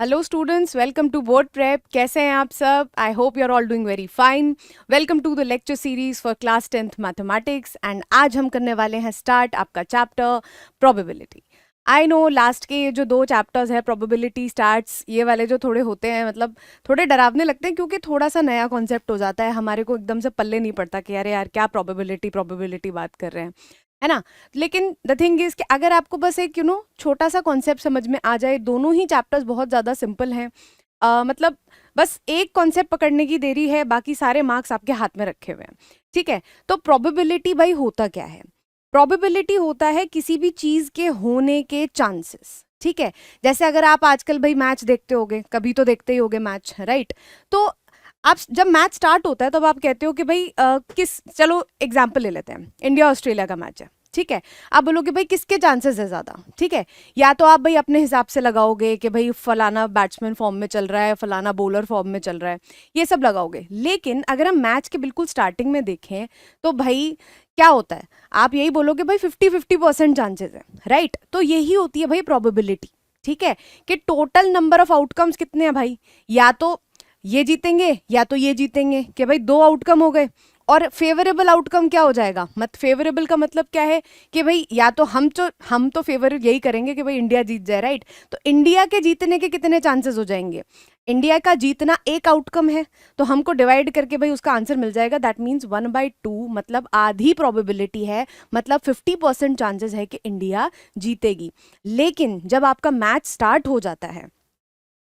Hello students, welcome to board prep. कैसे हैं आप सब? I hope you are all doing very fine. Welcome to the lecture series for class 10th mathematics and आज हम करने वाले हैं स्टार्ट आपका chapter probability. I know last के ये जो दो चैप्टर्स है प्रोबेबिलिटी स्टार्ट्स, ये वाले जो थोड़े होते हैं मतलब थोड़े डरावने लगते हैं क्योंकि थोड़ा सा नया कॉन्सेप्ट हो जाता है, हमारे को एकदम से पल्ले नहीं पड़ता कि अरे यार क्या प्रोबेबिलिटी प्रोबेबिलिटी बात कर रहे हैं, है ना। लेकिन द थिंग इज कि अगर आपको बस एक छोटा सा कॉन्सेप्ट समझ में आ जाए, दोनों ही चैप्टर्स बहुत ज़्यादा सिंपल हैं। मतलब बस एक कॉन्सेप्ट पकड़ने की देरी है, बाकी सारे मार्क्स आपके हाथ में रखे हुए हैं। ठीक है, तो प्रोबेबिलिटी भाई होता क्या है? प्रोबेबिलिटी होता है किसी भी चीज़ के होने के चांसेस। ठीक है, जैसे अगर आप आजकल भाई मैच देखते होगे, कभी तो देखते ही होगे मैच, राइट? तो आप जब मैच स्टार्ट होता है तब आप कहते हो कि भाई चलो एग्जाम्पल ले लेते हैं, इंडिया ऑस्ट्रेलिया का मैच है। ठीक है, आप बोलोगे भाई किसके चांसेस है ज़्यादा। ठीक है, या तो आप भाई अपने हिसाब से लगाओगे कि भाई फलाना बैट्समैन फॉर्म में चल रहा है, फलाना बॉलर फॉर्म में चल रहा है, ये सब लगाओगे। लेकिन अगर हम मैच के बिल्कुल स्टार्टिंग में देखें तो भाई क्या होता है, आप यही बोलोगे भाई 50-50% चांसेस है, राइट? तो यही होती है भाई प्रोबेबिलिटी। ठीक है, कि टोटल नंबर ऑफ आउटकम्स कितने हैं भाई, या तो ये जीतेंगे या तो ये जीतेंगे, कि भाई दो आउटकम हो गए। और फेवरेबल आउटकम क्या हो जाएगा, मत फेवरेबल का मतलब क्या है कि भाई या तो हम तो फेवर यही करेंगे कि भाई इंडिया जीत जाए, राइट? तो इंडिया के जीतने के कितने चांसेस हो जाएंगे? इंडिया का जीतना एक आउटकम है, तो हमको डिवाइड करके भाई उसका आंसर मिल जाएगा। दैट मीन्स 1/2, मतलब आधी प्रोबेबिलिटी है, मतलब 50% चांसेस है कि इंडिया जीतेगी। लेकिन जब आपका मैच स्टार्ट हो जाता है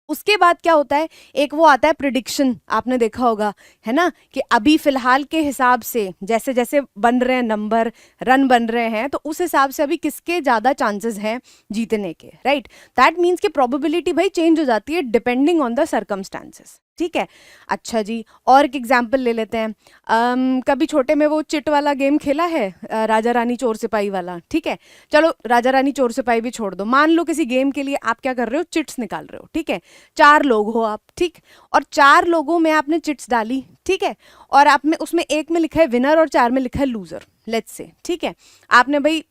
उसके बाद क्या होता है, एक वो आता है प्रिडिक्शन, आपने देखा होगा, है ना, कि अभी फिलहाल के हिसाब से जैसे जैसे बन रहे हैं नंबर, रन बन रहे हैं, तो उस हिसाब से अभी किसके ज्यादा चांसेस हैं जीतने के, राइट? दैट मीन्स कि प्रोबेबिलिटी भाई चेंज हो जाती है डिपेंडिंग ऑन द सर्कमस्टांसेस। ठीक है, अच्छा जी, और एक एग्जाम्पल ले लेते हैं। कभी छोटे में वो चिट वाला गेम खेला है, राजा रानी चोर सिपाही वाला? ठीक है, चलो राजा रानी चोर सिपाही भी छोड़ दो, मान लो किसी गेम के लिए आप क्या कर रहे हो, चिट्स निकाल रहे हो। ठीक है, 4 लोग हो आप, ठीक, और 4 लोगों में आपने चिट्स डाली। ठीक है, और आप में उसमें एक में लिखा है विनर और 4 में लिखा है लूजर, लेट्स से। ठीक है, आपने भाई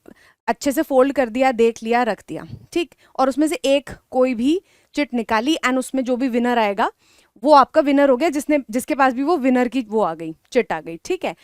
अच्छे से फोल्ड कर दिया, देख लिया, रख दिया, ठीक, और उसमें से एक कोई भी चिट निकाली एंड उसमें जो भी विनर आएगा वो आपका विनर हो गया, जिसके पास भी वो विनर की वो आ गई, चिट आ गई। ठीक है,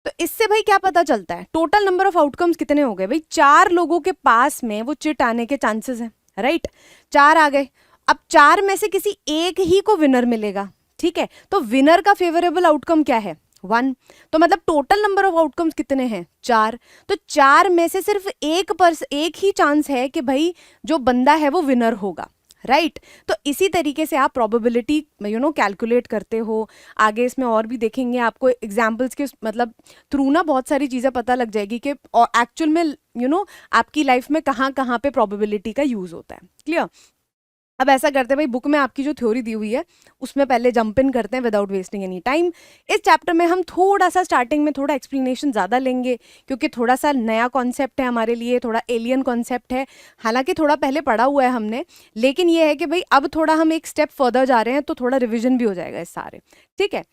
तो इससे भाई क्या पता चलता है, टोटल नंबर ऑफ आउटकम्स कितने हो गए भाई? 4 लोगों के पास में वो चिट आने के चांसेस हैं, राइट? 4 आ गए, अब 4 में से किसी एक ही को विनर मिलेगा। ठीक है, तो विनर का फेवरेबल आउटकम क्या है? 1। तो मतलब टोटल नंबर ऑफ आउटकम्स कितने हैं? 4। तो 4 में से सिर्फ एक ही चांस है कि भाई जो बंदा है वो विनर होगा, राइट? तो इसी तरीके से आप प्रोबेबिलिटी कैलकुलेट करते हो। आगे इसमें और भी देखेंगे, आपको एग्जाम्पल्स के मतलब थ्रू ना बहुत सारी चीज़ें पता लग जाएगी कि एक्चुअल में आपकी लाइफ में कहाँ कहाँ पे प्रोबेबिलिटी का यूज़ होता है। क्लियर? अब ऐसा करते हैं भाई, बुक में आपकी जो थ्योरी दी हुई है उसमें पहले जंप इन करते हैं विदाउट वेस्टिंग एनी टाइम। इस चैप्टर में हम थोड़ा सा स्टार्टिंग में थोड़ा एक्सप्लेनेशन ज़्यादा लेंगे क्योंकि थोड़ा सा नया कॉन्सेप्ट है हमारे लिए, थोड़ा एलियन कॉन्सेप्ट है। हालांकि थोड़ा पहले पढ़ा हुआ है हमने, लेकिन ये है कि भाई अब थोड़ा हम एक स्टेप फर्दर जा रहे हैं तो थोड़ा रिविजन भी हो जाएगा इस सारे। ठीक है,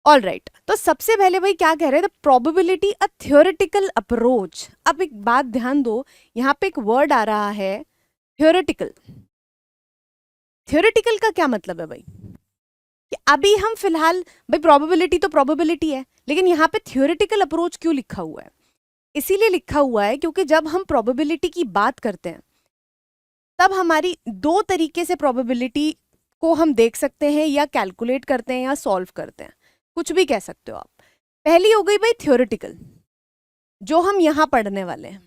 ऑल राइट। तो सबसे पहले भाई क्या कह रहे हैं, the probability a theoretical approach. अब एक बात ध्यान दो, यहाँ पे एक वर्ड आ रहा है थ्योरेटिकल। थ्योरेटिकल का क्या मतलब है भाई? कि अभी हम फिलहाल, भाई प्रोबेबिलिटी तो प्रोबेबिलिटी है, लेकिन यहाँ पे थ्योरेटिकल अप्रोच क्यों लिखा हुआ है? इसीलिए लिखा हुआ है क्योंकि जब हम प्रोबेबिलिटी की बात करते हैं तब हमारी दो तरीके से प्रोबेबिलिटी को हम देख सकते हैं, या कैलकुलेट करते हैं या सॉल्व करते हैं, कुछ भी कह सकते हो आप। पहली हो गई भाई थ्योरेटिकल, जो हम यहां पढ़ने वाले हैं।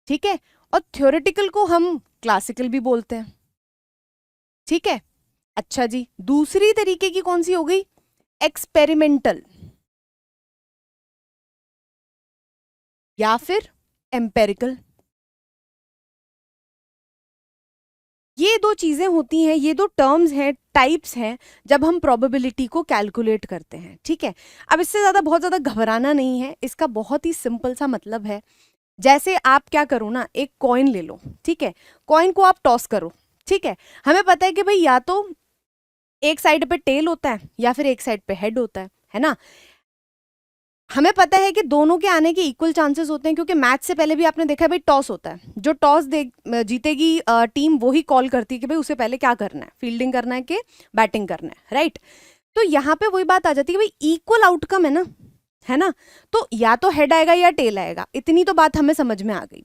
ठीक है, और थ्योरेटिकल को हम क्लासिकल भी बोलते हैं। ठीक है, अच्छा जी, दूसरी तरीके की कौन सी हो गई? एक्सपेरिमेंटल या फिर एम्पेरिकल। ये दो चीजें होती हैं, ये दो टर्म्स हैं, टाइप्स हैं, जब हम प्रोबेबिलिटी को कैलकुलेट करते हैं। ठीक है, अब इससे ज्यादा बहुत ज्यादा घबराना नहीं है, इसका बहुत ही सिंपल सा मतलब है, जैसे आप क्या करो ना, एक कॉइन ले लो। ठीक है, कॉइन को आप टॉस करो। ठीक है, हमें पता है कि भाई या तो एक साइड पे टेल होता है या फिर एक साइड पे हेड होता है ना। हमें पता है कि दोनों के आने के इक्वल चांसेस होते हैं, क्योंकि मैच से पहले भी आपने देखा है भाई टॉस होता है, जो टॉस जीतेगी टीम वही कॉल करती है कि भाई उसे पहले क्या करना है, फील्डिंग करना है कि बैटिंग करना है, राइट। तो यहाँ पे वही बात आ जाती है कि भाई इक्वल आउटकम है ना, तो या तो हेड आएगा या टेल आएगा, इतनी तो बात हमें समझ में आ गई।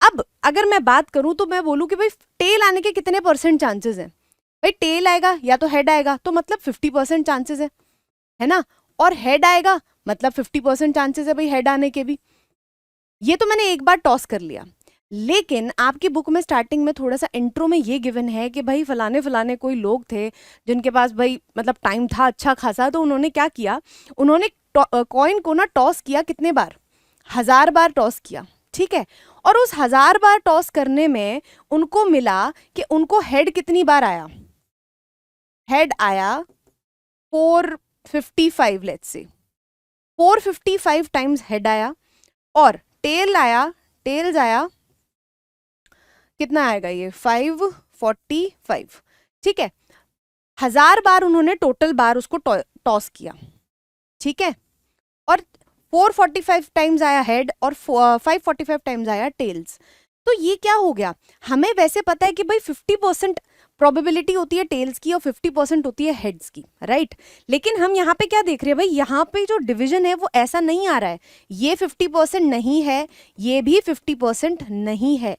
अब अगर मैं बात करूं तो मैं बोलूं कि भाई टेल आने के कितने परसेंट चांसेस हैं, भाई टेल आएगा या तो हेड आएगा, तो मतलब 50% चांसेस है ना, और हेड आएगा मतलब 50% चांसेस है भाई हेड आने के भी। ये तो मैंने एक बार टॉस कर लिया, लेकिन आपकी बुक में स्टार्टिंग में थोड़ा सा इंट्रो में ये गिवन है कि भाई फलाने फलाने कोई लोग थे जिनके पास भाई मतलब टाइम था अच्छा खासा, तो उन्होंने क्या किया, उन्होंने कॉइन को ना टॉस किया कितने बार, 1000 बार टॉस किया, ठीक है। और उस 1000 बार टॉस करने में उनको मिला कि उनको हेड कितनी बार आया, हेड आया 455, लेट्स से 455 टाइम्स हेड आया, और टेल्स आया कितना आएगा ये 545, ठीक है। 1000 बार उन्होंने टोटल बार उसको टॉस किया, ठीक है, और 445 टाइम्स आया हेड और 545 टाइम्स आया टेल्स। तो ये क्या हो गया, हमें वैसे पता है कि भाई 50% प्रोबेबिलिटी होती है टेल्स की और 50% होती है हेड्स की, राइट। लेकिन हम यहाँ पे क्या देख रहे हैं भाई, यहाँ पे जो डिवीजन है वो ऐसा नहीं आ रहा है, ये 50% नहीं है, ये भी 50% नहीं है,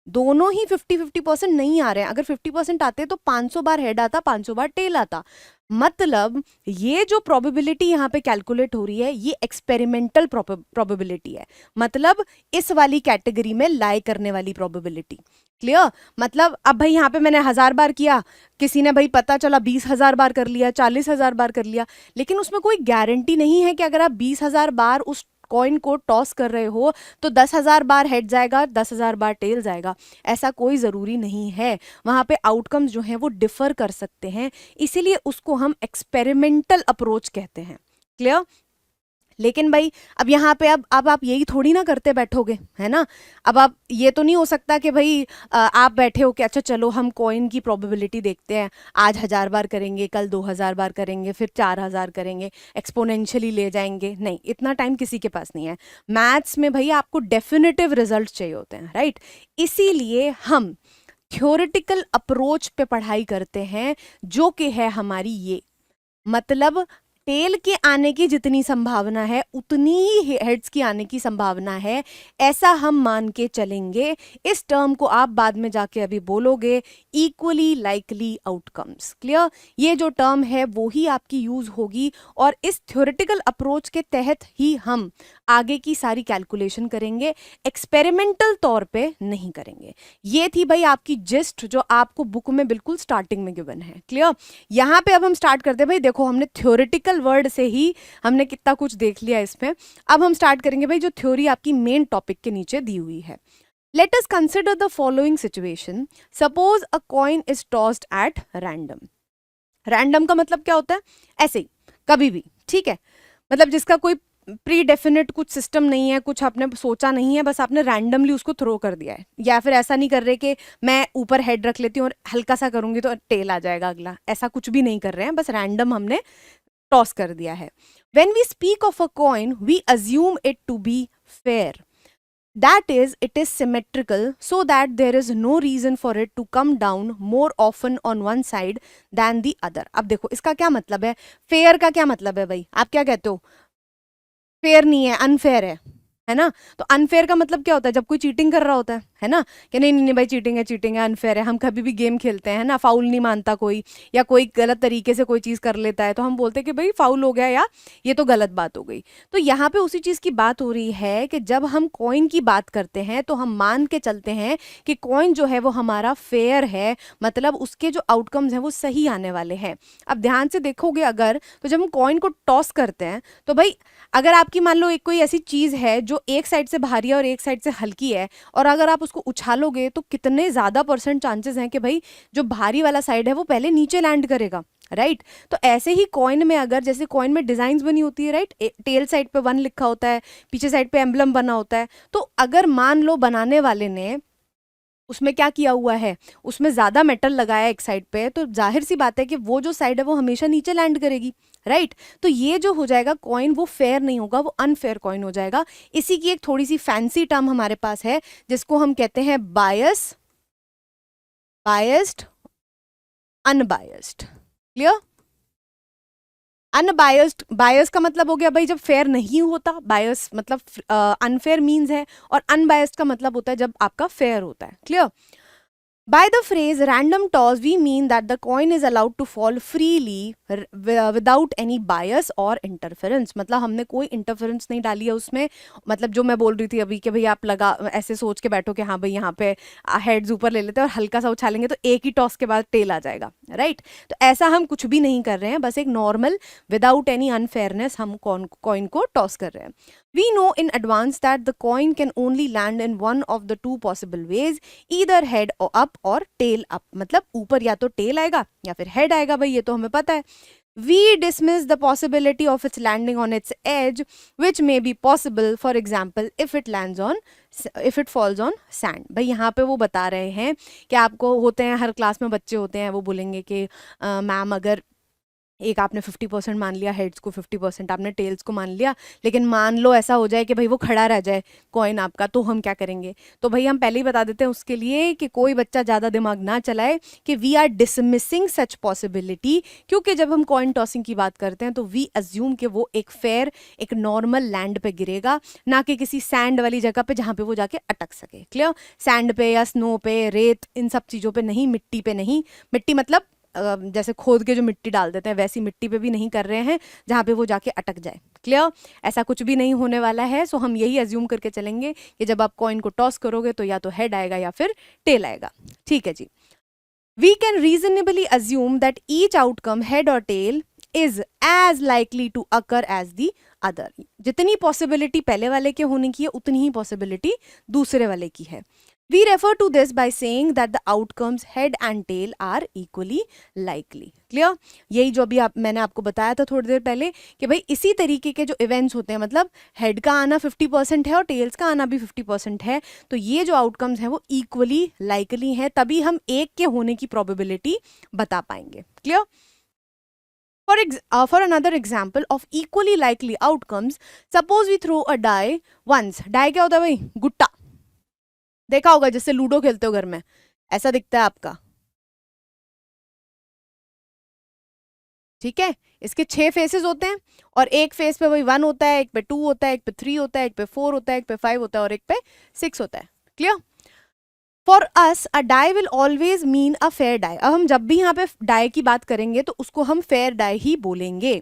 दोनों ही 50-50% नहीं आ रहे हैं। अगर 50% आते तो 500 बार हेड आता, 500 बार टेल आता। मतलब ये जो प्रोबेबिलिटी यहाँ पे कैलकुलेट हो रही है ये एक्सपेरिमेंटल प्रोबेबिलिटी है, मतलब इस वाली कैटेगरी में लाई करने वाली प्रोबेबिलिटी। क्लियर, मतलब अब भाई यहाँ पे मैंने 1000 बार किया, किसी ने भाई पता चला 20,000 बार कर लिया, 40,000 बार कर लिया, लेकिन उसमें कोई गारंटी नहीं है कि अगर आप 20,000 बार उस कॉइन को टॉस कर रहे हो तो 10,000 बार हेड जाएगा, 10,000 बार टेल जाएगा, ऐसा कोई ज़रूरी नहीं है। वहाँ पे आउटकम्स जो हैं वो डिफर कर सकते हैं, इसीलिए उसको हम एक्सपेरिमेंटल अप्रोच कहते हैं। क्लियर। लेकिन भाई अब यहाँ पे अब आप यही थोड़ी ना करते बैठोगे, है ना। अब आप ये तो नहीं हो सकता कि भाई आप बैठे हो कि अच्छा चलो हम कॉइन की प्रोबेबिलिटी देखते हैं, आज 1000 बार करेंगे, कल 2000 बार करेंगे, फिर 4000 करेंगे, एक्सपोनेंशियली ले जाएंगे, नहीं, इतना टाइम किसी के पास नहीं है। मैथ्स में भाई आपको डेफिनेटिव रिजल्ट चाहिए होते हैं, राइट। इसीलिए हम थ्योरेटिकल अप्रोच पे पढ़ाई करते हैं, जो कि है हमारी ये, मतलब टेल के आने की जितनी संभावना है उतनी ही हेड्स की आने की संभावना है, ऐसा हम मान के चलेंगे। इस टर्म को आप बाद में जाके अभी बोलोगे इक्वली लाइकली आउटकम्स। क्लियर, ये जो टर्म है वो ही आपकी यूज होगी, और इस थ्योरेटिकल अप्रोच के तहत ही हम आगे की सारी कैलकुलेशन करेंगे, एक्सपेरिमेंटल तौर पे नहीं करेंगे। ये थी भाई आपकी जिस्ट जो आपको बुक में बिल्कुल स्टार्टिंग में गिवन है। क्लियर, यहाँ पे अब हम स्टार्ट करते हैं। भाई देखो हमने थ्योरेटिकल वर्ड से ही हमने कितना कुछ देख लिया इसमें, अब हम स्टार्ट करेंगे भाई जो थ्योरी आपकी मेन टॉपिक के नीचे दी हुई है। Let us consider the following situation. Suppose a coin is tossed at random. Random का मतलब क्या होता है, ऐसे ही कभी भी, ठीक है, मतलब जिसका कोई प्री डेफिनेट कुछ सिस्टम नहीं है, कुछ आपने सोचा नहीं है, बस आपने रैंडमली उसको थ्रो कर दिया है। या फिर ऐसा नहीं कर रहे कि मैं ऊपर हेड रख लेती हूँ और हल्का सा करूंगी तो टेल आ जाएगा अगला, ऐसा कुछ भी नहीं कर रहे हैं, बस रैंडम हमने टॉस कर दिया है। When we speak of a coin, we assume it to be fair. That is, it is symmetrical so that there is no reason for it to come down more often on one side than the other. अब देखो इसका क्या मतलब है, fair का क्या मतलब है भाई, आप क्या कहते हो, फेयर नहीं है, अनफेयर है ना। तो अनफेयर का मतलब क्या होता है, जब कोई चीटिंग कर रहा होता है ना, कि नहीं नहीं नहीं भाई चीटिंग है अनफेयर है। हम कभी भी गेम खेलते हैं ना, फाउल नहीं मानता कोई, या कोई गलत तरीके से कोई चीज़ कर लेता है तो हम बोलते हैं कि भाई फाउल हो गया या ये तो गलत बात हो गई। तो यहाँ पे उसी चीज़ की बात हो रही है कि जब हम कॉइन की बात करते हैं तो हम मान के चलते हैं कि कॉइन जो है वो हमारा फेयर है, मतलब उसके जो आउटकम्स हैं वो सही आने वाले हैं। अब ध्यान से देखोगे अगर, तो जब हम कॉइन को टॉस करते हैं तो भाई अगर आपकी मान लो एक कोई ऐसी चीज़ है जो एक साइड से भारी है और एक साइड से हल्की है, और अगर आप उसको उछालोगे तो कितने ज़्यादा परसेंट चांसेस हैं कि भाई जो भारी वाला साइड है वो पहले नीचे लैंड करेगा, राइट। तो ऐसे ही कॉइन में, अगर जैसे कॉइन में डिजाइन्स बनी होती है, राइट, टेल साइड पे 1 लिखा होता है, पीछे साइड पे एम्बलम बना होता है, तो अगर मान लो बनाने वाले ने उसमें क्या किया हुआ है, उसमें ज्यादा मेटल लगाया एक साइड पे, तो जाहिर सी बात है कि वो जो साइड है वो हमेशा नीचे लैंड करेगी, राइट। तो ये जो हो जाएगा कॉइन, वो फेयर नहीं होगा, वो अनफेयर कॉइन हो जाएगा। इसी की एक थोड़ी सी फैंसी टर्म हमारे पास है जिसको हम कहते हैं बायस, बायस्ड, अनबायस्ड। क्लियर? अनबायस्ड, बायस का मतलब हो गया भाई जब फेयर नहीं होता, बायस मतलब अनफेयर मीन्स है, और अनबायस्ड का मतलब होता है जब आपका फेयर होता है। Clear? By the phrase random toss, we mean that the coin is allowed to fall freely without any bias or interference. मतलब हमने कोई इंटरफेरेंस नहीं डाली है उसमें। मतलब जो मैं बोल रही थी अभी कि भाई आप लगा ऐसे सोच के बैठो कि हाँ भाई यहाँ पे हेड्स ऊपर ले लेते हैं और हल्का सा उछालेंगे तो एक ही टॉस के बाद टेल आ जाएगा, राइट। तो ऐसा हम कुछ भी नहीं कर रहे हैं, बस एक नॉर्मल विदाउट एनी अनफेयरनेस हम कॉइन को टॉस कर रहे हैं। We know in advance that the coin can only land in one of the two possible ways, either head or up or tail up. मतलब ऊपर या तो tail आएगा या फिर head आएगा, भाई ये तो हमें पता है। We dismiss the possibility of its landing on its edge, which may be possible, for example, if it falls on sand. भाई यहाँ पे वो बता रहे हैं कि आपको होते हैं, हर क्लास में बच्चे होते हैं, वो बोलेंगे कि मैम अगर एक आपने 50% मान लिया हेड्स को, 50% आपने टेल्स को मान लिया, लेकिन मान लो ऐसा हो जाए कि भाई वो खड़ा रह जाए कॉइन आपका, तो हम क्या करेंगे। तो भाई हम पहले ही बता देते हैं उसके लिए कि कोई बच्चा ज़्यादा दिमाग ना चलाए कि we are dismissing such possibility, क्योंकि जब हम कॉइन टॉसिंग की बात करते हैं तो वी अज्यूम कि वो एक फेयर, एक नॉर्मल लैंड पे गिरेगा, ना कि किसी सैंड वाली जगह पे जहाँ पे वो जाके अटक सके। क्लियर? सैंड पे या स्नो पे, रेत, इन सब चीज़ों पे नहीं, मिट्टी पे नहीं। मिट्टी मतलब जैसे खोद के जो मिट्टी डाल देते हैं वैसी मिट्टी पे भी नहीं कर रहे हैं जहाँ पे वो जाके अटक जाए। क्लियर? ऐसा कुछ भी नहीं होने वाला है। सो हम यही अज्यूम करके चलेंगे कि जब आप कॉइन को टॉस करोगे तो या तो हेड आएगा या फिर टेल आएगा। ठीक है जी। We can reasonably assume that each outcome head और tail is as likely to occur as the other. जितनी पॉसिबिलिटी पहले वाले के होने की है उतनी ही पॉसिबिलिटी दूसरे वाले की है। We refer to this by saying that the outcomes head and tail are equally likely. Clear? यही जो अभी मैंने आपको बताया था थोड़ी देर पहले कि भाई इसी तरीके के जो इवेंट्स होते हैं, मतलब हेड का आना 50% है और टेल्स का आना भी 50% है, तो ये जो आउटकम्स हैं वो इक्वली लाइकली हैं, तभी हम एक के होने की प्रोबेबिलिटी बता पाएंगे। Clear? For another example of equally likely outcomes, suppose we throw a die once. Die क्या होता है भाई? गुट्टा। देखा होगा जिससे लूडो खेलते हो घर में, ऐसा दिखता है आपका। ठीक है? इसके 6 फेसेस होते हैं और एक फेस पे वही 1 होता है, एक पे 2 होता है, एक पे 3 होता है, एक पे 4 होता है, एक पे 5 होता है और एक पे 6 होता है। Clear? For us a die will always mean a fair die. अब हम जब भी यहाँ पे डाई की बात करेंगे तो उसको हम फेयर डाई ही बोलेंगे।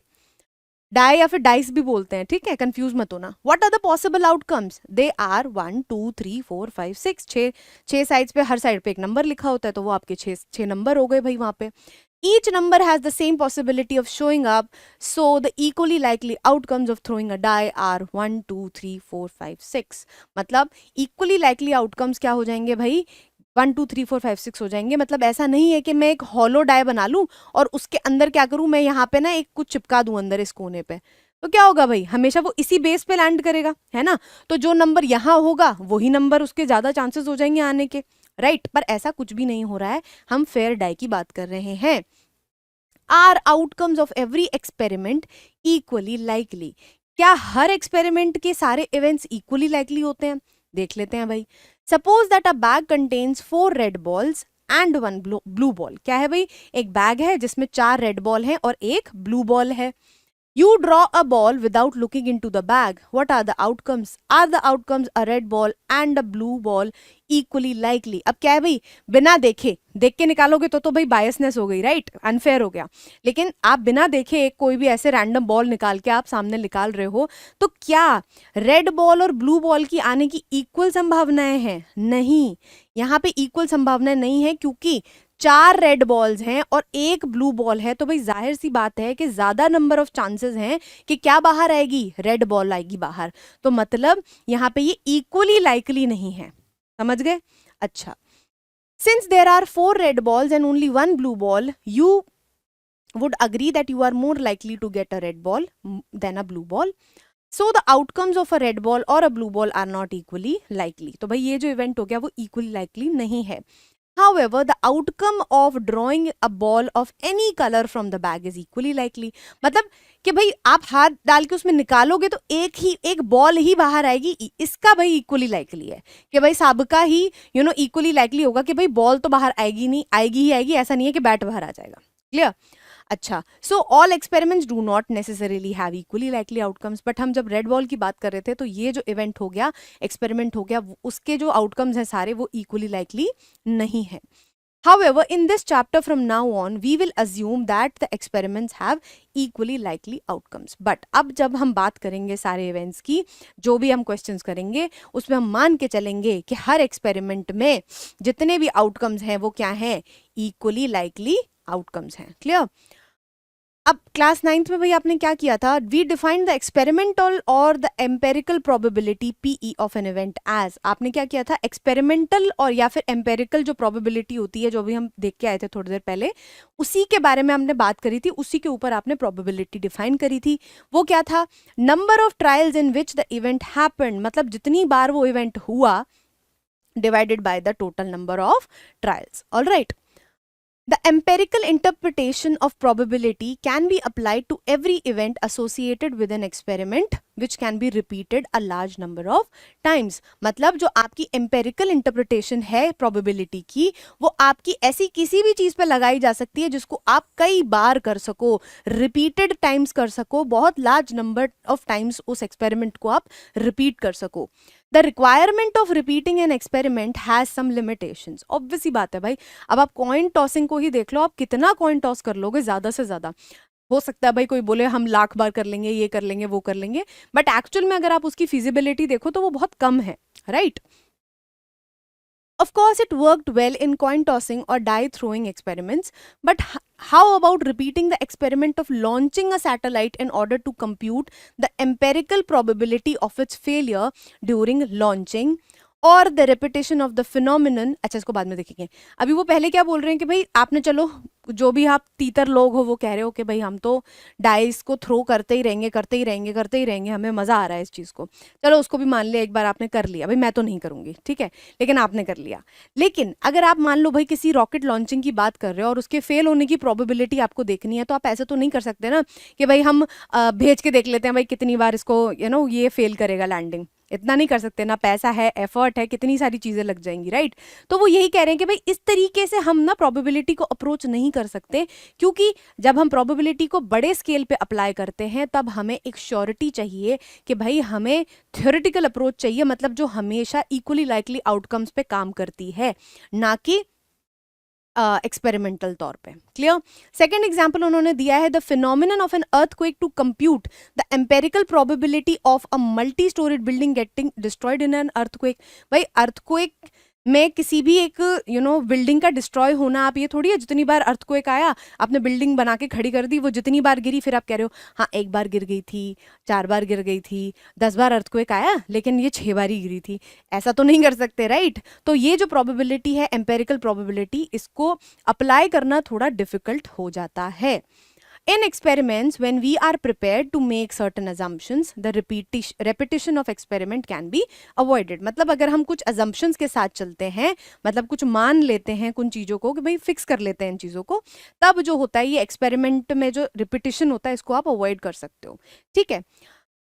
डाई या फिर डाइस भी बोलते हैं, ठीक है, कंफ्यूज मत होना। What are the possible outcomes? They are 1 2 3 4 5 6। छह साइड्स पे, हर साइड पे एक नंबर लिखा होता है, तो वो आपके छह नंबर हो गए भाई वहां पे। Each number has the same possibility of showing up, so the equally likely outcomes of throwing a die are 1 2 3 4 5 6। मतलब equally likely outcomes क्या हो जाएंगे भाई? 1 2 3 4 5 6 हो जाएंगे। मतलब ऐसा नहीं है कि मैं एक हॉलो डाई बना लूं और उसके अंदर क्या करूं, मैं यहाँ पे ना एक कुछ चिपका दूं अंदर इस कोने पे, तो क्या होगा भाई? हमेशा वो इसी बेस पे लैंड करेगा, है ना। तो जो नंबर यहाँ होगा वही नंबर उसके ज्यादा चांसेस हो जाएंगे आने के, राइट। पर ऐसा कुछ भी नहीं हो रहा है, हम फेयर डाई की बात कर रहे हैं। Are outcomes of every experiment equally likely? क्या हर एक्सपेरिमेंट के सारे इवेंट्स इक्वली लाइकली होते हैं? देख लेते हैं भाई। Suppose that a bag contains 4 red balls and 1 blue ball. क्या है भाई? एक बैग है जिसमें 4 रेड बॉल है और एक ब्लू बॉल है। You draw a ball without looking into the bag. What are the outcomes? Are the outcomes a red ball and a blue ball equally likely? अब क्या है भाई? बिना देखे, देख के निकालोगे तो भाई बायसनेस हो गई, राइट, अनफेयर हो गया। लेकिन आप बिना देखे एक कोई भी ऐसे रैंडम बॉल निकाल के आप सामने निकाल रहे हो, तो क्या रेड बॉल और ब्लू बॉल की आने की इक्वल संभावनाएं हैं? नहीं, यहाँ पे इक्वल संभावनाएं नहीं है, क्योंकि 4 रेड बॉल्स हैं और एक ब्लू बॉल है, तो भाई जाहिर सी बात है कि ज्यादा नंबर ऑफ चांसेस हैं कि क्या बाहर आएगी? रेड बॉल आएगी बाहर। तो मतलब यहाँ पे ये इक्वली लाइकली नहीं है। समझ गए? अच्छा, since there are 4 red balls and only 1 blue ball, you would agree that you are more likely to get a red ball than a blue ball. So the outcomes of a red ball और a blue ball are not equally likely. तो भाई ये जो event हो गया वो equally likely नहीं है। However, the outcome of drawing a ball of any color from the bag is equally likely. मतलब कि भाई आप हाथ डाल के उसमें निकालोगे तो एक बॉल ही बाहर आएगी, इसका भाई इक्वली लाइकली है कि भाई सबका ही इक्वली लाइकली होगा कि भाई बॉल तो बाहर आएगी नहीं, आएगी ही आएगी, ऐसा नहीं है कि बैट बाहर आ जाएगा। क्लियर? अच्छा, so all experiments do not necessarily have equally likely outcomes, but हम जब रेड बॉल की बात कर रहे थे तो ये जो इवेंट हो गया, एक्सपेरिमेंट हो गया, उसके जो आउटकम्स हैं सारे वो इक्वली लाइकली नहीं है। However, in this chapter from now on, we will assume that the experiments have equally likely outcomes. But अब जब हम बात करेंगे सारे events की, जो भी हम questions करेंगे, उसमें हम मान के चलेंगे कि हर experiment में जितने भी outcomes हैं वो क्या हैं, equally likely outcomes हैं। Clear? अब क्लास 9th में भाई आपने क्या किया था, वी डिफाइंड द एक्सपेरिमेंटल और the empirical probability PE of an event as, आपने क्या किया था, एक्सपेरिमेंटल और या फिर एम्पेरिकल जो प्रोबेबिलिटी होती है, जो भी हम देख के आए थे थोड़ी देर पहले, उसी के बारे में हमने बात करी थी, उसी के ऊपर आपने प्रोबेबिलिटी डिफाइन करी थी। वो क्या था, number of trials in which the event happened, मतलब जितनी बार वो इवेंट हुआ divided by the total number of trials. Alright, the empirical interpretation of probability can be applied to every event associated with an experiment which can be repeated a large number of times. मतलब जो आपकी empirical interpretation है probability की, वो आपकी ऐसी किसी भी चीज पे लगाई जा सकती है जिसको आप कई बार कर सको, repeated times कर सको, बहुत large number of times उस experiment को आप repeat कर सको। The requirement of repeating an experiment has some limitations. Obvious सी बात है भाई, अब आप कॉइन टॉसिंग को ही देख लो, आप कितना कॉइन टॉस कर लोगे, ज्यादा से ज्यादा हो सकता है भाई कोई बोले हम लाख बार कर लेंगे, ये कर लेंगे, वो कर लेंगे, बट एक्चुअल में अगर आप उसकी फिजिबिलिटी देखो तो वो बहुत कम है, right? Of course, it worked well in coin tossing or die throwing experiments, but how about repeating the experiment of launching a satellite in order to compute the empirical probability of its failure during launching और the repetition of the phenomenon. अच्छा, इसको बाद में देखेंगे, अभी वो पहले क्या बोल रहे हैं कि भाई आपने, चलो जो भी आप तीतर लोग हो वो कह रहे हो कि भाई हम तो डाइस को थ्रो करते ही रहेंगे, करते ही रहेंगे, करते ही रहेंगे, हमें मजा आ रहा है इस चीज को। चलो उसको भी मान लिया, एक बार आपने कर लिया, भाई मैं तो नहीं करूंगी, ठीक है, लेकिन आपने कर लिया। लेकिन अगर आप मान लो भाई किसी रॉकेट लॉन्चिंग की बात कर रहे हो और उसके फेल होने की प्रोबेबिलिटी आपको देखनी है, तो आप ऐसे तो नहीं कर सकते ना कि भाई हम भेज के देख लेते हैं भाई कितनी बार इसको ये फेल करेगा लैंडिंग, इतना नहीं कर सकते ना, पैसा है, एफर्ट है, कितनी सारी चीजें लग जाएंगी, राइट? तो वो यही कह रहे हैं कि भाई इस तरीके से हम ना प्रोबेबिलिटी को अप्रोच नहीं कर सकते, क्योंकि जब हम प्रोबेबिलिटी को बड़े स्केल पे अप्लाई करते हैं तब हमें एक श्योरिटी चाहिए कि भाई हमें थ्योरेटिकल अप्रोच चाहिए, मतलब जो हमेशा इक्वली लाइकली आउटकम्स पे काम करती है, ना कि एक्सपेरिमेंटल तौर पे। क्लियर? सेकेंड एग्जाम्पल उन्होंने दिया है, the phenomenon of an earthquake to compute the empirical probability of a multi storied building getting destroyed in an earthquake. भाई अर्थक्वेक में किसी भी एक बिल्डिंग का डिस्ट्रॉय होना, आप ये थोड़ी है जितनी बार अर्थक्वेक आया आपने बिल्डिंग बना के खड़ी कर दी, वो जितनी बार गिरी फिर आप कह रहे हो हाँ एक बार गिर गई थी, 4 बार गिर गई थी, 10 बार अर्थक्वेक आया लेकिन ये 6 बार ही गिरी थी, ऐसा तो नहीं कर सकते, राइट? तो ये जो प्रोबेबिलिटी है, एम्पेरिकल प्रोबेबिलिटी, इसको अप्लाई करना थोड़ा डिफिकल्ट हो जाता है। In experiments, when we are prepared to make certain assumptions, the repetition of experiment can be avoided. मतलब अगर हम कुछ assumptions के साथ चलते हैं, मतलब कुछ मान लेते हैं कुछ चीज़ों को कि भाई फिक्स कर लेते हैं इन चीज़ों को, तब जो होता है ये एक्सपेरिमेंट में जो रिपीटिशन होता है इसको आप अवॉइड कर सकते हो, ठीक है?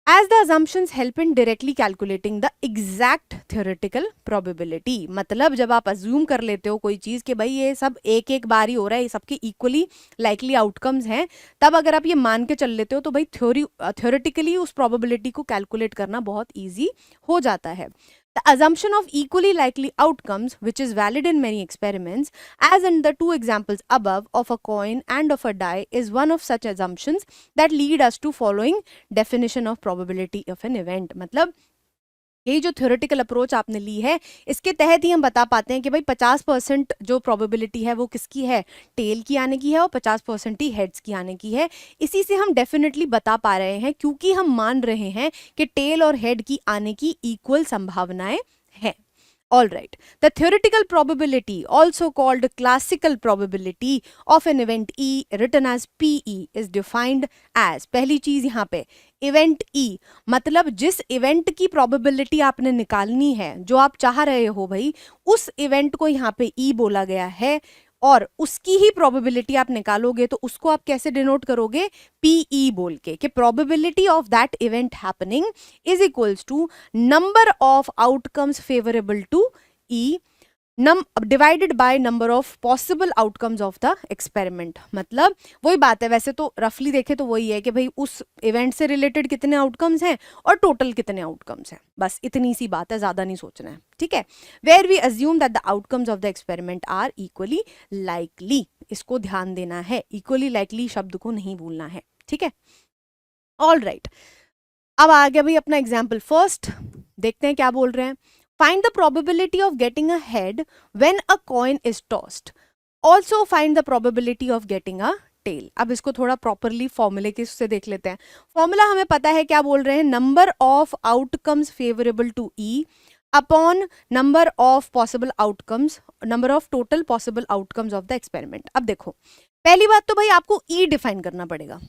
As the assumptions help in directly calculating the exact theoretical probability, मतलब जब आप assume कर लेते हो कोई चीज़ कि भाई ये सब एक एक बार ही हो रहा है, ये सबके equally likely outcomes हैं, तब अगर आप ये मान के चल लेते हो तो भाई theoretically उस probability को calculate करना बहुत easy हो जाता है। The assumption of equally likely outcomes, which is valid in many experiments, as in the 2 examples above of a coin and of a die, is one of such assumptions that lead us to following definition of probability of an event. मतलब यही जो theoretical approach आपने ली है इसके तहत ही हम बता पाते हैं कि भाई 50% जो प्रोबेबिलिटी है वो किसकी है, टेल की आने की है, और 50% ही हेड्स की आने की है। इसी से हम डेफिनेटली बता पा रहे हैं क्योंकि हम मान रहे हैं कि टेल और हेड की आने की इक्वल संभावनाएं हैं। All right. The theoretical probability, also called classical probability of an event E written as PE is defined as, पहली चीज यहाँ पे इवेंट E मतलब जिस इवेंट की प्रोबेबिलिटी आपने निकालनी है, जो आप चाह रहे हो भाई, उस इवेंट को यहाँ पे E बोला गया है और उसकी ही प्रोबेबिलिटी आप निकालोगे तो उसको आप कैसे डिनोट करोगे? PE बोल के, कि probability of that event happening is equals to number of outcomes favourable to E divided by number of possible outcomes of the experiment. मतलब वही बात है, वैसे तो रफली देखे तो वही है कि भाई उस इवेंट से रिलेटेड कितने आउटकम्स हैं और टोटल कितने आउटकम्स हैं, बस इतनी सी बात है, ज्यादा नहीं सोचना है, ठीक है। Where we assume that the outcomes of the experiment are equally likely, इसको ध्यान देना है, इक्वली लाइकली शब्द को नहीं भूलना है, ठीक है। ऑल राइट, अब आ गया भाई अपना एग्जाम्पल फर्स्ट, देखते हैं क्या बोल रहे हैं। Find the probability of getting a head when a coin is tossed. Also find the probability of getting a tail. अब इसको थोड़ा प्रॉपरली फॉर्मूले के उससे देख लेते हैं। फॉर्मूला हमें पता है, क्या बोल रहे हैं, number of outcomes favourable to E upon number of possible outcomes, number of total possible outcomes of the experiment. अब देखो, पहली बात तो भाई आपको ई डिफाइन करना पड़ेगा,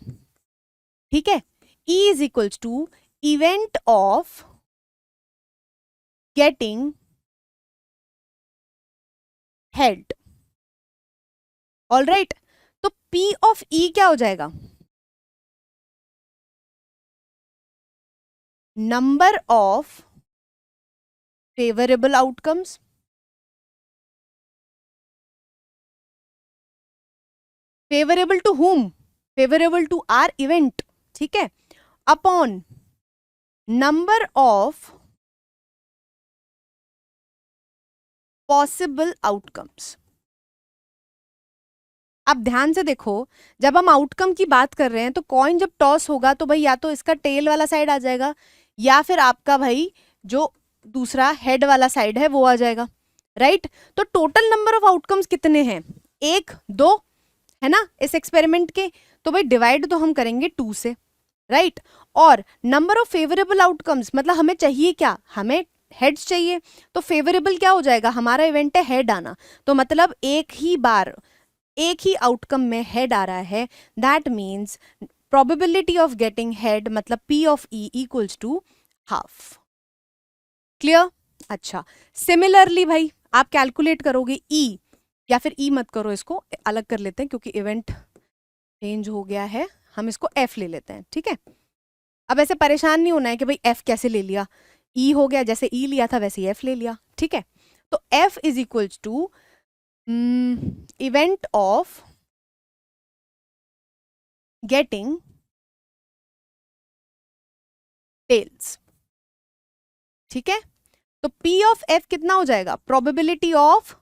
ठीक है। E is equals to event of getting head. All right, तो P of E क्या हो जाएगा? Number of favourable outcomes favourable to whom? Favourable to our event, ठीक है, upon number of possible outcomes. अब ध्यान से देखो, जब हम आउटकम की बात कर रहे हैं तो कॉइन जब टॉस होगा तो भाई या तो इसका टेल वाला साइड आ जाएगा या फिर आपका भाई जो दूसरा हेड वाला साइड है वो आ जाएगा, राइट। तो टोटल नंबर ऑफ आउटकम्स कितने हैं? 1 2 है ना इस एक्सपेरिमेंट के, तो भाई डिवाइड तो हम करेंगे 2 से, राइट। और नंबर ऑफ फेवरेबल आउटकम्स मतलब हमें चाहिए क्या? हमें हेड्स चाहिए, तो फेवरेबल क्या हो जाएगा? हमारा इवेंट है हेड आना, तो मतलब एक ही बार एक ही आउटकम में हेड आ रहा है, that means probability of getting head मतलब P of E equals to half. Clear? अच्छा, सिमिलरली भाई आप कैलकुलेट करोगे E, या फिर E मत करो, इसको अलग कर लेते हैं क्योंकि इवेंट चेंज हो गया है, हम इसको F ले लेते हैं, ठीक है। अब ऐसे परेशान नहीं होना है कि भाई F कैसे ले लिया, E हो गया, जैसे E लिया था वैसे F ले लिया, ठीक है। तो F is equals to event of getting tails, ठीक है। तो P ऑफ F कितना हो जाएगा? Probability of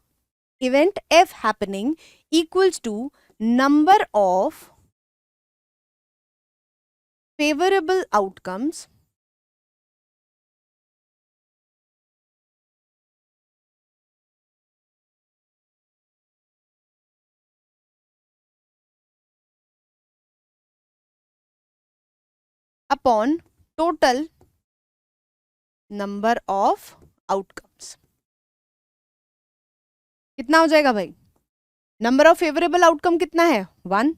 event F happening equals to number of favourable outcomes upon total number of outcomes. कितना हो जाएगा भाई? नंबर ऑफ फेवरेबल आउटकम कितना है? 1,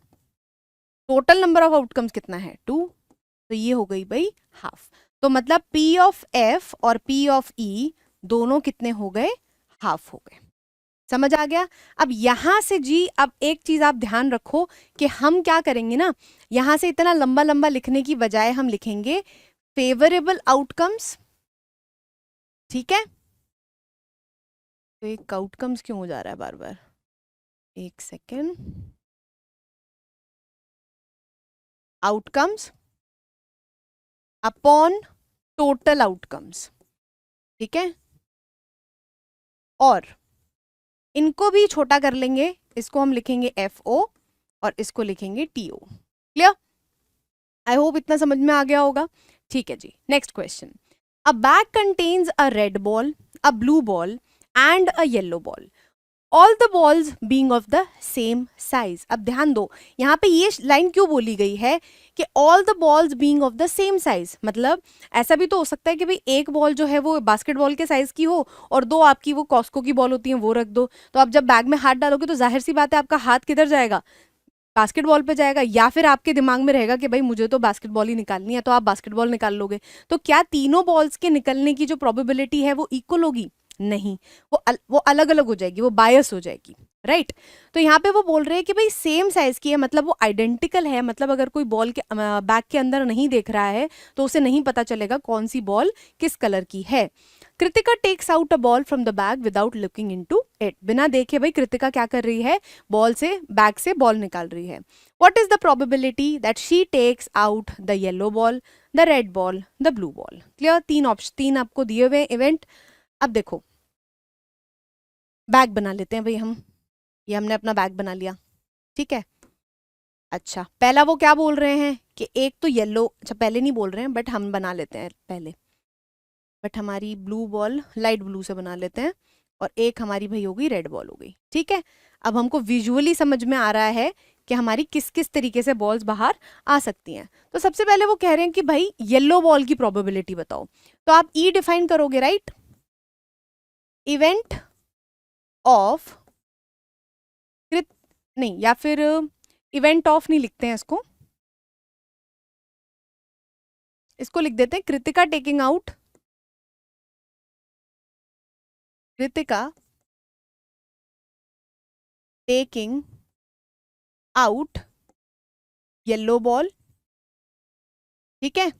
टोटल नंबर ऑफ आउटकम्स कितना है? 2, तो ये हो गई भाई हाफ। तो मतलब P ऑफ F और P ऑफ E दोनों कितने हो गए? हाफ हो गए। समझ आ गया? अब यहां से जी, अब एक चीज आप ध्यान रखो कि हम क्या करेंगे ना, यहां से इतना लंबा लंबा लिखने की बजाय हम लिखेंगे फेवरेबल आउटकम्स, ठीक है। तो एक आउटकम्स क्यों हो जा रहा है बार बार, एक second. Outcomes upon total outcomes, ठीक है। और इनको भी छोटा कर लेंगे, इसको हम लिखेंगे FO और इसको लिखेंगे TO। क्लियर? आई होप इतना समझ में आ गया होगा, ठीक है जी। Next question, a bag contains a red ball, a blue ball and a yellow ball. All the balls being of the same size. अब ध्यान दो, यहाँ पे ये लाइन क्यों बोली गई है कि all the balls being of the same size, मतलब ऐसा भी तो हो सकता है कि भाई एक बॉल जो है वो बास्केटबॉल के साइज की हो और दो आपकी वो कॉस्को की बॉल होती है वो रख दो, तो आप जब बैग में हाथ डालोगे तो जाहिर सी बात है आपका हाथ किधर जाएगा, बास्केटबॉल पे जाएगा, या फिर आपके दिमाग में रहेगा कि भाई मुझे तो बास्केटबॉल ही निकालनी है, तो आप बास्केटबॉल निकाल लोगे। तो क्या तीनों बॉल्स के निकलने की जो प्रोबेबिलिटी है वो इक्वल होगी? नहीं, वो अलग अलग हो जाएगी, वो बायस हो जाएगी, राइट। तो यहाँ पे वो बोल रहे हैं कि भाई सेम साइज की है, मतलब वो आइडेंटिकल है, मतलब अगर कोई बॉल के बैग के अंदर नहीं देख रहा है तो उसे नहीं पता चलेगा कौन सी बॉल किस कलर की है। Kritika takes out a ball from the bag without looking into it. बिना देखे भाई कृतिका क्या कर रही है, बॉल से, बैग से बॉल निकाल रही है। What is the probability that she takes out the yellow ball, the red ball, the blue ball? Clear? तीन ऑप्शन, तीन आपको दिए हुए इवेंट। अब देखो, बैग बना लेते हैं भाई हम, ये हमने अपना बैग बना लिया, ठीक है। अच्छा, पहला वो क्या बोल रहे हैं कि एक तो येलो, अच्छा पहले नहीं बोल रहे हैं बट हम बना लेते हैं पहले, बट हमारी ब्लू बॉल लाइट ब्लू से बना लेते हैं और एक हमारी भाई हो गई रेड बॉल हो गई, ठीक है। अब हमको विजुअली समझ में आ रहा है कि हमारी किस किस तरीके से बॉल्स बाहर आ सकती हैं। तो सबसे पहले वो कह रहे हैं कि भाई येलो बॉल की प्रोबेबिलिटी बताओ, तो आप ई डिफाइन करोगे, राइट। इवेंट ऑफ नहीं, या फिर इवेंट ऑफ नहीं लिखते हैं इसको, इसको लिख देते हैं Kritika taking out, Kritika taking out yellow ball, ठीक है।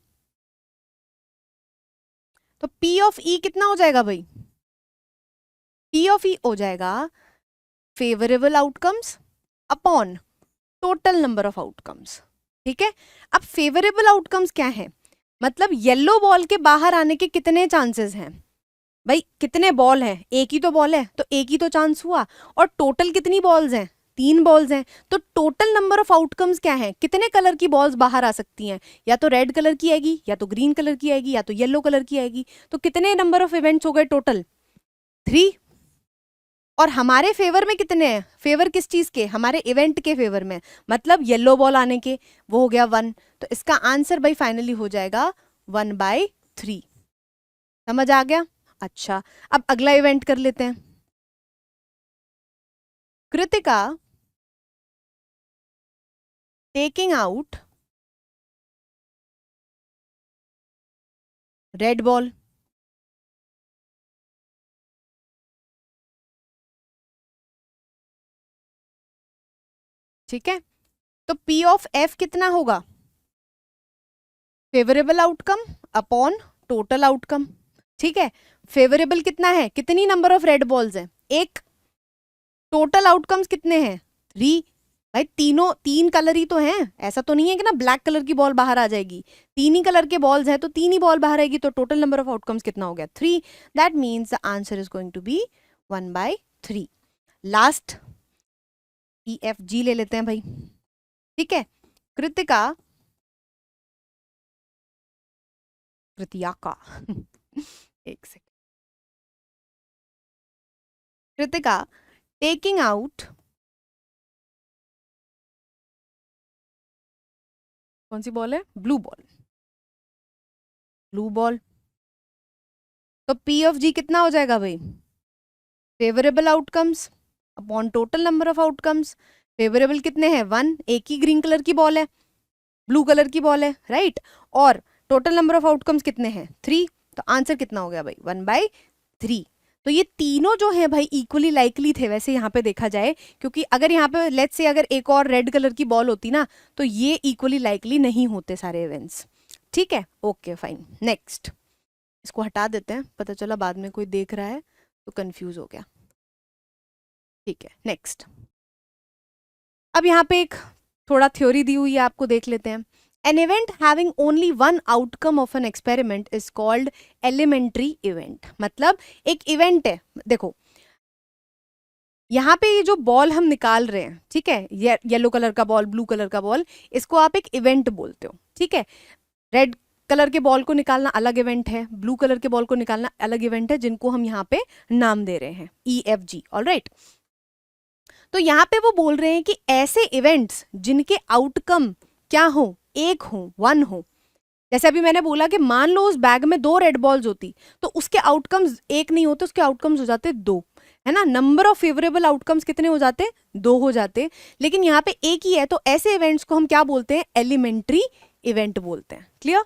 तो P ऑफ E कितना हो जाएगा भाई? P ऑफ E हो जाएगा favourable outcomes upon total number of outcomes, ठीक है। अब फेवरेबल आउटकम्स क्या है, मतलब येलो बॉल के बाहर आने के कितने चांसेस हैं भाई, कितने बॉल हैं, एक ही तो बॉल है तो एक ही तो चांस हुआ, और टोटल कितनी बॉल्स हैं, तीन बॉल्स हैं, तो टोटल नंबर ऑफ आउटकम्स क्या है, कितने कलर की बॉल्स बाहर आ सकती हैं, या तो रेड कलर की आएगी, या तो ग्रीन कलर की आएगी, या तो येलो कलर की आएगी। तो कितने नंबर ऑफ इवेंट्स हो गए टोटल? 3। और हमारे फेवर में कितने हैं, फेवर किस चीज के, हमारे इवेंट के फेवर में, मतलब येलो बॉल आने के, वो हो गया 1। तो इसका आंसर भाई फाइनली हो जाएगा 1/3। समझ आ गया? अच्छा, अब अगला इवेंट कर लेते हैं। Kritika taking out red ball, ठीक है। तो P ऑफ F कितना होगा, favourable outcome upon total outcome, ठीक है। फेवरेबल कितना है, कितनी नंबर ऑफ रेड बॉल्स है, एक। टोटल आउटकम्स कितने हैं, 3। भाई तीनों, तीन कलर ही तो हैं, ऐसा तो नहीं है कि ना ब्लैक कलर की बॉल बाहर आ जाएगी, तीन ही कलर के बॉल्स हैं तो तीन ही बॉल बाहर आएगी, तो टोटल नंबर ऑफ आउटकम्स कितना हो गया, 3। That means the answer is going to be 1/3। Last EFG ले लेते हैं भाई, ठीक है। कृतिका, कृतिका एक सेकेंड, कृतिका टेकिंग आउट, कौन सी बॉल है, ब्लू बॉल, ब्लू बॉल। तो P ऑफ G कितना हो जाएगा भाई, favourable outcomes upon total number of outcomes. Favourable कितने हैं, 1, एक ही ग्रीन कलर की बॉल है, ब्लू कलर की बॉल है, राइट। और टोटल नंबर ऑफ आउटकम्स कितने हैं, 3। तो आंसर कितना हो गया भाई, 1/3। तो ये तीनों जो है भाई इक्वली लाइकली थे वैसे यहाँ पे देखा जाए, क्योंकि अगर यहाँ पे लेट्स से अगर एक और रेड कलर की बॉल होती ना तो ये इक्वली लाइकली नहीं होते सारे इवेंट्स, ठीक है। Okay fine, next. इसको हटा देते हैं, पता चला बाद में कोई देख रहा है तो कंफ्यूज हो गया, ठीक है। नेक्स्ट, अब यहाँ पे एक थोड़ा थ्योरी दी हुई है, आपको देख लेते हैं। An event having only one outcome of an experiment is called elementary event। मतलब एक इवेंट है, देखो यहाँ पे ये जो बॉल हम निकाल रहे हैं, ठीक है, येलो कलर का बॉल, ब्लू कलर का बॉल, इसको आप एक इवेंट बोलते हो, ठीक है। रेड कलर के बॉल को निकालना अलग इवेंट है, ब्लू कलर के बॉल को निकालना अलग इवेंट है, जिनको हम यहाँ पे नाम दे रहे हैं EFG, ऑलराइट। तो यहाँ पे वो बोल रहे हैं कि ऐसे इवेंट्स जिनके आउटकम क्या हो, एक हो, वन हो। जैसे अभी मैंने बोला कि मान लो उस बैग में 2 रेड बॉल्स होती तो उसके आउटकम्स एक नहीं होते, उसके आउटकम्स हो जाते 2, है ना। नंबर ऑफ फेवरेबल आउटकम्स कितने हो जाते, 2 हो जाते। लेकिन यहाँ पे एक ही है, तो ऐसे इवेंट्स को हम क्या बोलते हैं, एलिमेंट्री इवेंट बोलते हैं। Clear.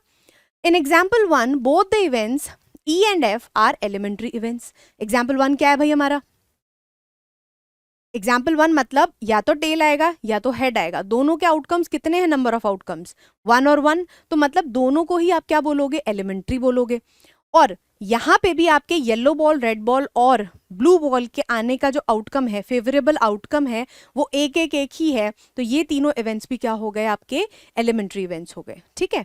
In example 1 both the events E and F are elementary events. Example 1 क्या है भाई हमारा, एग्जाम्पल 1 मतलब या तो टेल आएगा या तो हेड आएगा। दोनों के आउटकम्स कितने हैं, नंबर ऑफ आउटकम्स 1 और 1, तो मतलब दोनों को ही आप क्या बोलोगे, एलिमेंट्री बोलोगे। और यहां पे भी आपके येलो बॉल, रेड बॉल और ब्लू बॉल के आने का जो आउटकम है, फेवरेबल आउटकम है, वो एक ही है। तो ये तीनों इवेंट्स भी क्या हो गए, आपके एलिमेंट्री इवेंट्स हो गए। ठीक है।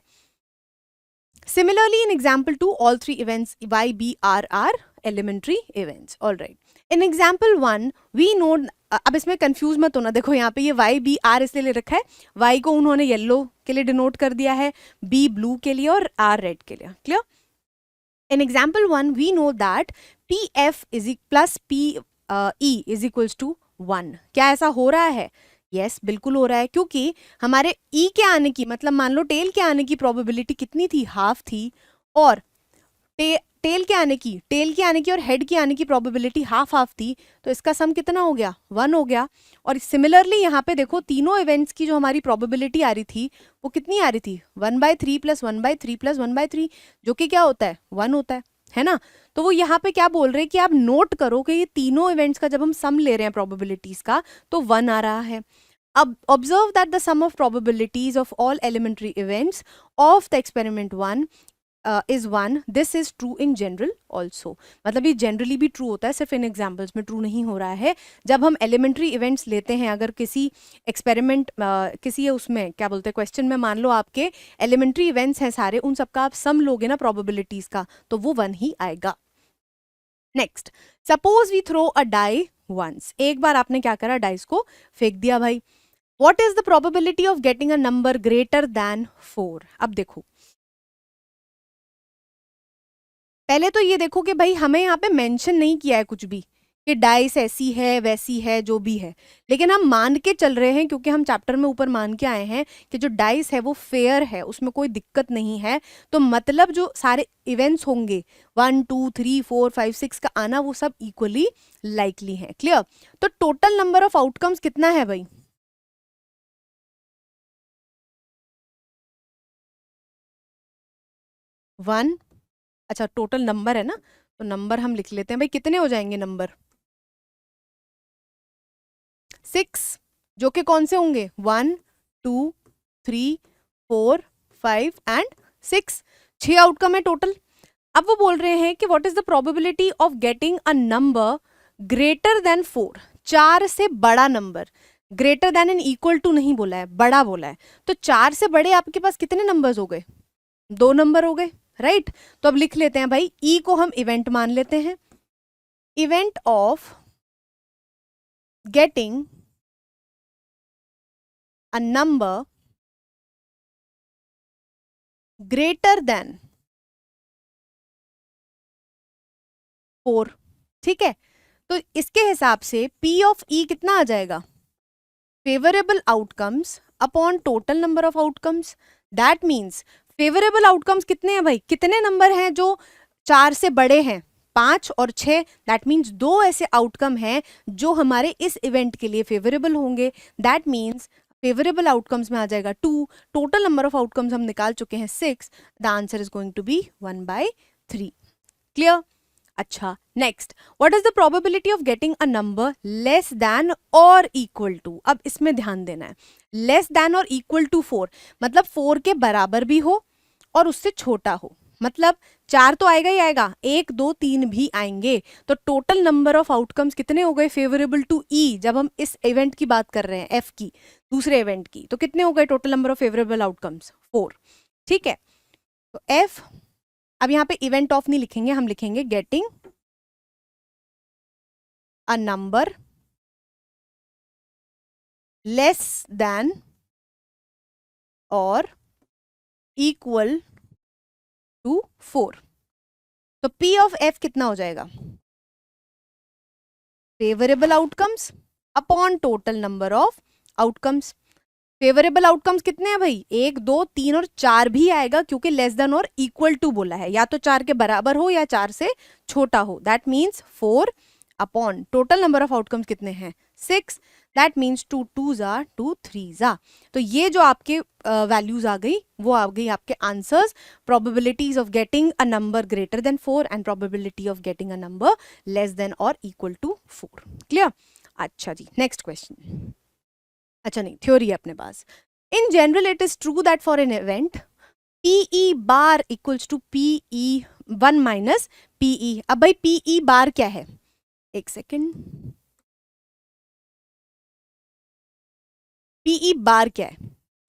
Similarly, in example 2, all 3 events Y, B, R are elementary events. All right. In example 1, we know, अब इसमें कंफ्यूज मत होना, देखो यहाँ पे ये Y, B, R इसलिए ले रखा है, Y को उन्होंने येलो के लिए डिनोट कर दिया है, B ब्लू के लिए और R रेड के लिए। Clear. In example 1, we know that PF is plus PE is equals to 1. क्या ऐसा हो रहा है, यस बिल्कुल हो रहा है, क्योंकि हमारे ई के आने की, मतलब मान लो टेल के आने की प्रोबेबिलिटी कितनी थी, हाफ थी, और टेल के आने की और हेड के आने की प्रोबेबिलिटी हाफ हाफ थी, तो इसका सम कितना हो गया, 1 हो गया। और सिमिलरली यहाँ पे देखो तीनों इवेंट्स की जो हमारी प्रोबेबिलिटी आ रही थी वो कितनी आ रही थी, 1/3 प्लस 1/3 प्लस 1/3, जो कि क्या होता है, 1 होता है ना। तो वो यहाँ पे क्या बोल रहे हैं कि आप नोट करो कि ये तीनों इवेंट्स का जब हम सम ले रहे हैं प्रोबेबिलिटीज का, तो 1 आ रहा है। अब observe that the sum of probabilities of all elementary events of the experiment 1 is 1। This is true in general also, मतलब ये जनरली भी ट्रू होता है, सिर्फ इन एग्जाम्पल्स में ट्रू नहीं हो रहा है। जब हम एलिमेंट्री इवेंट्स लेते हैं, अगर किसी एक्सपेरिमेंट किसी उसमें क्या बोलते हैं क्वेश्चन में, मान लो आपके एलिमेंट्री इवेंट्स हैं सारे, उन सबका आप सम लोगे ना प्रोबेबिलिटीज का, तो वो 1 ही आएगा। Next, suppose we throw a die once, एक बार आपने क्या करा, डाइस को फेंक दिया भाई। What is the probability of getting a number greater than 4। अब देखो पहले तो ये देखो कि भाई हमें यहाँ पे मेंशन नहीं किया है कुछ भी कि डाइस ऐसी है वैसी है जो भी है, लेकिन हम मान के चल रहे हैं, क्योंकि हम चैप्टर में ऊपर मान के आए हैं कि जो डाइस है वो फेयर है, उसमें कोई दिक्कत नहीं है। तो मतलब जो सारे इवेंट्स होंगे 1 2 3 4 5 6 का आना, वो सब इक्वली लाइकली है। क्लियर। तो टोटल नंबर ऑफ आउटकम्स कितना है भाई, 1। अच्छा टोटल नंबर है ना, तो नंबर हम लिख लेते हैं भाई, कितने हो जाएंगे नंबर, 6, जो कि कौन से होंगे, 1 2 3 4 5 एंड 6, 6 आउटकम है टोटल। अब वो बोल रहे हैं कि what is the probability of getting a number greater than 4, 4 से बड़ा number, greater than and equal to नहीं बोला है, बड़ा बोला है। तो 4 से बड़े आपके पास कितने नंबर्स हो गए, 2 नंबर हो गए, राइट। तो अब लिख लेते हैं भाई, ई को हम इवेंट मान लेते हैं, event of getting a number greater than 4। ठीक है। तो इसके हिसाब से P ऑफ E कितना आ जाएगा, favourable outcomes upon total number of outcomes. That means favourable outcomes कितने हैं भाई, कितने नंबर हैं जो 4 से बड़े हैं, 5 और 6। दैट मीन्स 2 ऐसे आउटकम हैं जो हमारे इस इवेंट के लिए फेवरेबल होंगे। दैट मीन्स फेवरेबल आउटकम्स में आ जाएगा 2, टोटल नंबर ऑफ आउटकम्स हम निकाल चुके हैं 6। The answer is going to be 1/3। Clear. अच्छा next, what is the probability of getting a number less than और इक्वल टू। अब इसमें ध्यान देना है, लेस दैन और इक्वल टू 4, मतलब 4 के बराबर भी हो और उससे छोटा हो, मतलब 4 तो आएगा ही आएगा, 1 2 3 भी आएंगे। तो टोटल नंबर ऑफ आउटकम्स कितने हो गए फेवरेबल टू ई, जब हम इस इवेंट की बात कर रहे हैं, एफ की, दूसरे इवेंट की, तो कितने हो गए total number of favourable outcomes, 4। ठीक है। तो एफ, अब यहाँ पे इवेंट ऑफ नहीं लिखेंगे, हम लिखेंगे getting a number less than और इक्वल टू 4। तो P ऑफ F कितना हो जाएगा, favourable outcomes upon total number of outcomes. Favourable outcomes कितने हैं भाई, 1 2 3 और 4 भी आएगा क्योंकि लेस देन और इक्वल टू बोला है, या तो 4 के बराबर हो या 4 से छोटा हो। That means 4 upon total number of outcomes कितने हैं 6, that means 2 2s are 2 3s are। तो ये जो आपके वैल्यूज आ गई वो आ गई आपके answers, probabilities of getting a number greater than 4 and probability of getting a number less than और इक्वल टू 4। क्लियर? अच्छा जी, नेक्स्ट क्वेश्चन। अच्छा नहीं, थ्योरी है अपने पास। In general it is true that for an event P E bar equals to P E 1 minus P E. अब भाई पीई बार क्या है, एक सेकेंड, पीई बार क्या है,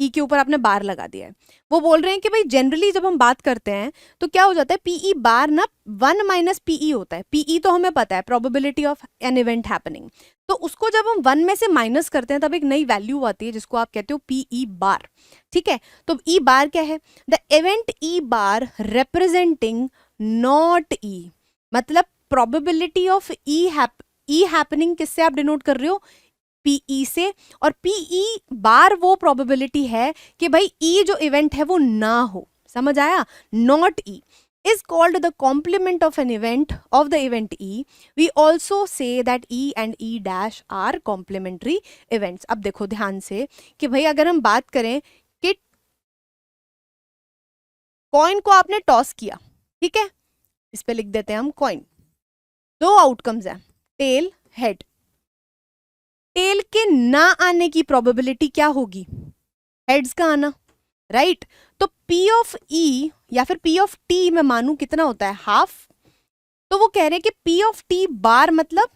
ई के ऊपर आपने बार लगा दिया है। वो बोल रहे हैं कि भाई जनरली जब हम बात करते हैं तो क्या हो जाता है, पीई बार ना 1 माइनस पीई होता है। पीई तो हमें पता है, probability of an event happening. तो उसको जब हम 1 में से माइनस करते हैं तब एक नई वैल्यू आती है जिसको आप कहते हो पीई बार। ठीक है, तो ई बार क्या है, the event E bar representing not E, मतलब प्रोबेबिलिटी ऑफ ई हैपनिंग किससे आप डिनोट कर रहे हो, पीई से। और पीई बार वो प्रोबेबिलिटी है कि भाई ई जो इवेंट है वो ना हो, समझ आया, not E is called the complement of an event of the event E. We also say that E and E dash are complementary events. अब देखो ध्यान से कि भाई अगर हम बात करें कि कॉइन को आपने टॉस किया, ठीक है, इस पे लिख देते हैं हम कॉइन, दो आउटकम्स हैं, टेल हेड। टेल के ना आने की प्रोबेबिलिटी क्या होगी, हेड्स का आना, राइट। तो P ऑफ E या फिर P ऑफ T मैं मानू कितना होता है, हाफ। तो वो कह रहे हैं कि P ऑफ T बार मतलब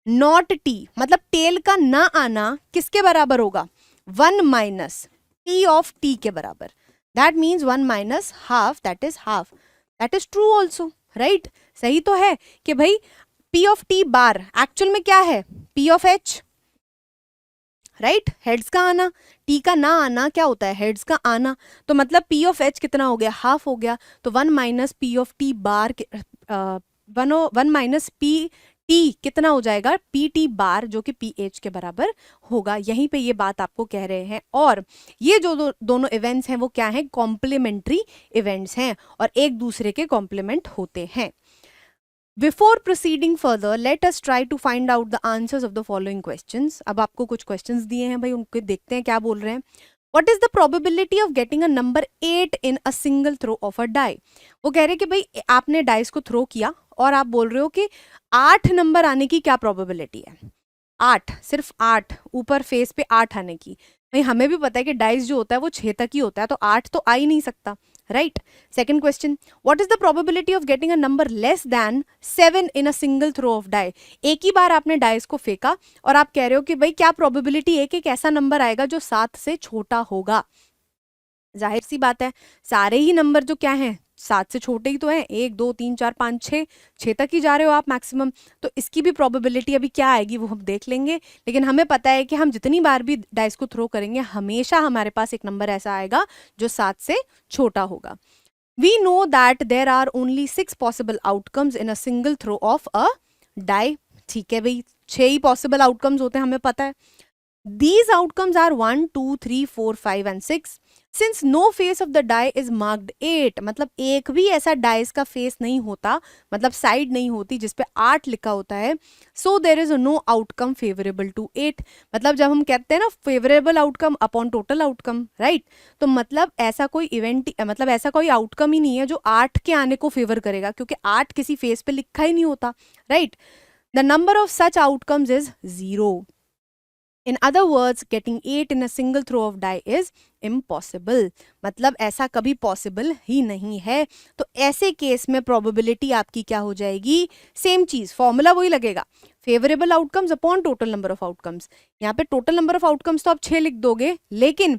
नॉट T, मतलब टेल का ना आना किसके बराबर होगा, 1 माइनस P ऑफ T के बराबर। That means 1 minus half, that is half. That is true also, right. सही तो है कि भाई P of T bar actual में क्या है, P of H, right, heads का आना। टी का ना आना क्या होता है, हेड्स का आना। तो मतलब पी ऑफ एच कितना हो गया, हाफ हो गया। तो 1 minus P of T bar 1 minus P T कितना हो जाएगा, पी टी बार, जो कि पी एच के बराबर होगा। यहीं पे ये बात आपको कह रहे हैं। और ये जो दोनों इवेंट्स हैं वो क्या हैं, कॉम्प्लीमेंट्री इवेंट्स हैं और एक दूसरे के कॉम्प्लीमेंट होते हैं। Before proceeding further, let us try to find out the answers of the following questions. अब आपको कुछ questions दिए हैं भाई, उनको देखते हैं क्या बोल रहे हैं। What is the probability of getting a number 8 in a single throw of a die? वो कह रहे हैं कि भाई आपने डाइस को थ्रो किया और आप बोल रहे हो कि 8 नंबर आने की क्या प्रोबेबिलिटी है, 8, सिर्फ 8 ऊपर फेस पे 8 आने की। भाई हमें भी पता है कि डाइस जो होता है वो 6 तक ही होता है, तो 8 तो आ ही नहीं सकता, right. Second question, what is the probability of getting a number less than 7 in a single throw of die. एक ही बार आपने डाइस को फेंका और आप कह रहे हो कि भाई क्या प्रोबेबिलिटी है कि एक ऐसा नंबर आएगा जो 7 से छोटा होगा। जाहिर सी बात है, सारे ही नंबर जो क्या हैं 7 से छोटे ही तो हैं, 1 2 3 4 5 6 तक ही जा रहे हो आप मैक्सिमम। तो इसकी भी प्रोबेबिलिटी अभी क्या आएगी वो हम देख लेंगे। लेकिन हमें पता है कि हम जितनी बार भी डाइस को थ्रो करेंगे हमेशा हमारे पास एक नंबर ऐसा आएगा जो 7 से छोटा होगा। We know that there are only 6 possible outcomes in a single throw of a die. ठीक है भाई, 6 ही possible outcomes होते हैं, हमें पता है। These outcomes are 1 2 3 4 5 and 6. Since no face of the die is marked 8, मतलब एक भी ऐसा डाइस का फेस नहीं होता, मतलब साइड नहीं होती जिसपे 8 लिखा होता है। So there is no outcome favorable to 8. मतलब जब हम कहते हैं ना favourable outcome upon total outcome, right, तो मतलब ऐसा कोई इवेंट, मतलब ऐसा कोई आउटकम ही नहीं है जो 8 के आने को फेवर करेगा, क्योंकि 8 किसी फेस पे लिखा ही नहीं होता, right. The number of such outcomes is 0. In other words, getting 8 in a single throw of die is impossible. मतलब ऐसा कभी पॉसिबल ही नहीं है। तो ऐसे केस में प्रोबेबिलिटी आपकी क्या हो जाएगी, सेम चीज, फॉर्मूला वही लगेगा, favourable outcomes upon total number of outcomes. यहाँ पे टोटल नंबर ऑफ आउटकम्स तो आप 6 लिख दोगे, लेकिन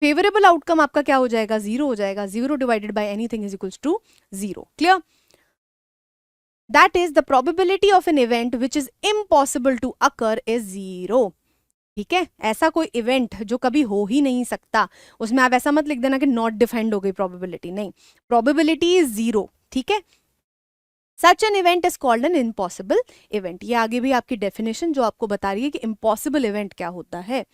फेवरेबल आउटकम आपका क्या हो जाएगा, 0 हो जाएगा। 0 divided by anything is equals to 0। Clear? That is the probability of an event which is impossible to occur is 0. ठीक है, ऐसा कोई इवेंट जो कभी हो ही नहीं सकता, उसमें आप ऐसा मत लिख देना कि नॉट डिफाइंड हो गई प्रोबेबिलिटी, नहीं, प्रोबेबिलिटी इज 0। ठीक है, such an event is called an impossible event. ये आगे भी आपकी डेफिनेशन जो आपको बता रही है कि इम्पॉसिबल इवेंट क्या होता है।